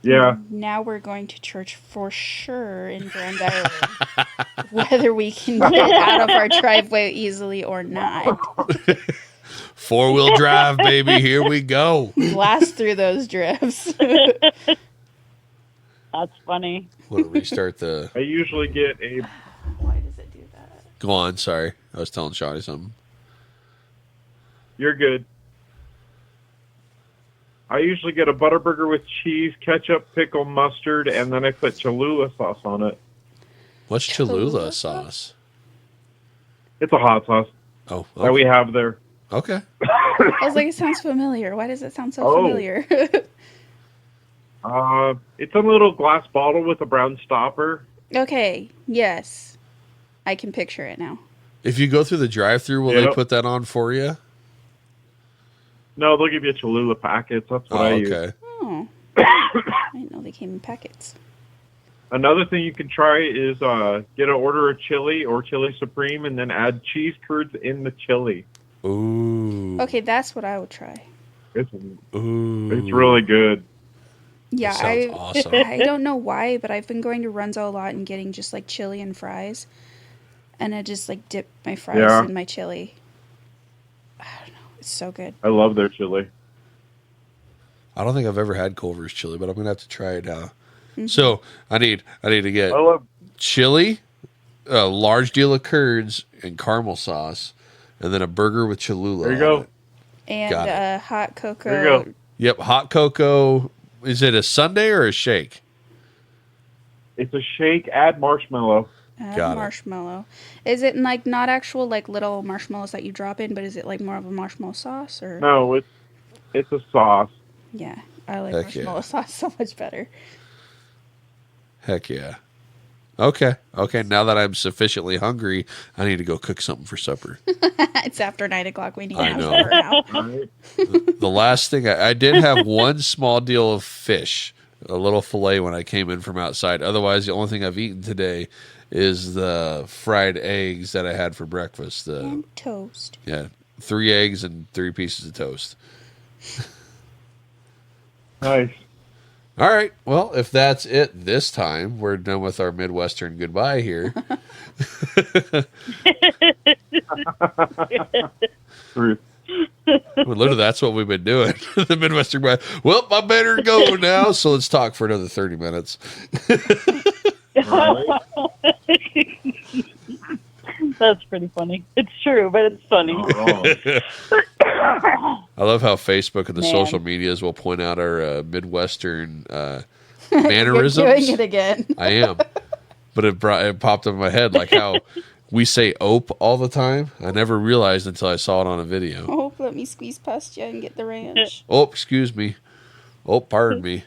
Yeah. Now we're going to church for sure in Grand Island, whether we can get out of our driveway easily or not. 4-wheel drive, baby. Here we go. Blast through those drifts. That's funny. Want to restart the... I usually get a... Why does it do that? Go on, sorry. I was telling Shawty something. You're good. I usually get a Butterburger with cheese, ketchup, pickle, mustard, and then I put Cholula sauce on it. What's Cholula sauce? It's a hot sauce Oh, that we have there. Okay. I was like, it sounds familiar. Why does it sound so familiar? It's a little glass bottle with a brown stopper. Okay, yes. I can picture it now. If you go through the drive-thru, will they put that on for you? No, they'll give you Cholula packets. That's what I use. Okay. Oh. I didn't know they came in packets. Another thing you can try is get an order of chili or chili supreme and then add cheese curds in the chili. Ooh. Okay, that's what I would try. It's Ooh. really good. Yeah, That sounds awesome. I don't know why, but I've been going to Runzo a lot and getting just like chili and fries. And I just like dip my fries in my chili. I don't know. It's so good. I love their chili. I don't think I've ever had Culver's chili, but I'm gonna have to try it now. Mm-hmm. So I need to get chili, a large deal of curds and caramel sauce, and then a burger with Cholula. There you go. And hot cocoa. There you go. Yep, hot cocoa, Is it a sundae or a shake? It's a shake. Add marshmallow. Got it. Marshmallow. Is it like not actual like little marshmallows that you drop in, but is it like more of a marshmallow sauce or? No, it's a sauce. Yeah, I like Heck marshmallow yeah. sauce so much better. Heck yeah. Okay. Now that I'm sufficiently hungry, I need to go cook something for supper. It's after 9:00. We need to I have know. supper now. Right? The last thing I did have one small deal of fish, a little fillet when I came in from outside. Otherwise, the only thing I've eaten today is the fried eggs that I had for breakfast. And toast. Yeah, 3 eggs and 3 pieces of toast. Nice. All right. Well, if that's it this time, we're done with our Midwestern goodbye here. Truth. Well, literally, that's what we've been doing. The Midwestern goodbye. Well, I better go now. So let's talk for another 30 minutes. Right? That's pretty funny. It's true, but it's funny. Not wrong. I love how Facebook and the Man. social medias will point out our Midwestern You're mannerisms. doing it again. I am. But it popped up in my head like how we say ope all the time. I never realized until I saw it on a video. Oh, let me squeeze past you and get the ranch. Oh, excuse me. Oh, pardon me.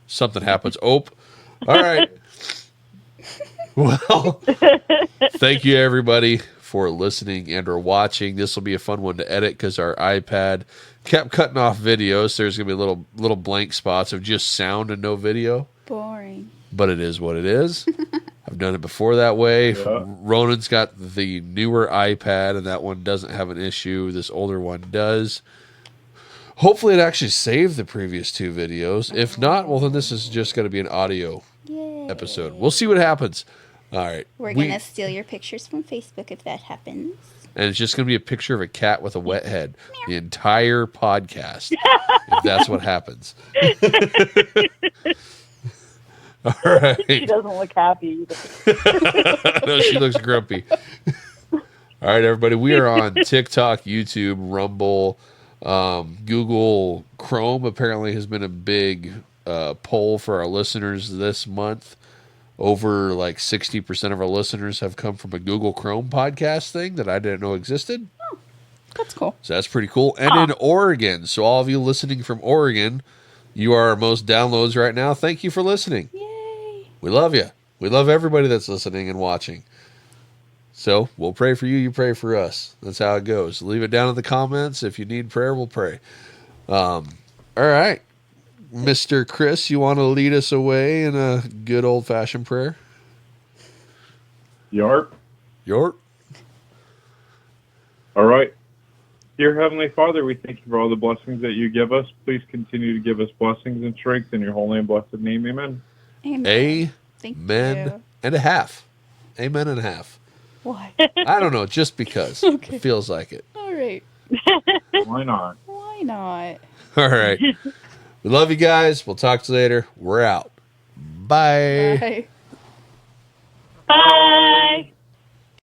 Something happens. Ope. All right. Well, thank you everybody for listening and or watching. This will be a fun one to edit because our iPad kept cutting off videos. So there's going to be little blank spots of just sound and no video. Boring. But it is what it is. I've done it before that way. Yeah. Ronan's got the newer iPad, and that one doesn't have an issue. This older one does. Hopefully, it actually saved the previous 2 videos. If not, well, then this is just going to be an audio Yay. episode. We'll see what happens. All right. We're going to steal your pictures from Facebook if that happens. And it's just going to be a picture of a cat with a wet head. The entire podcast. If that's what happens. All right. She doesn't look happy either. No, she looks grumpy. All right, everybody. We are on TikTok, YouTube, Rumble, Google Chrome. Apparently, has been a big poll for our listeners this month. Over like 60% of our listeners have come from a Google Chrome podcast thing that I didn't know existed. That's cool. So that's pretty cool. And in Oregon. So all of you listening from Oregon, you are our most downloads right now. Thank you for listening. Yay. We love you. We love everybody that's listening and watching. So we'll pray for you. You pray for us. That's how it goes. Leave it down in the comments. If you need prayer, we'll pray. All right. Mr. Chris, you want to lead us away in a good old-fashioned prayer? Yarp. York? All right. Dear Heavenly Father, we thank you for all the blessings that you give us. Please continue to give us blessings and strength in your holy and blessed name. Amen. Amen. Thank Amen you. and a half. Amen and a half. Why? I don't know, just because. Okay. It feels like it. All right. Why not? Why not? All right. We love you guys. We'll talk to you later. We're out. Bye. Bye. Bye.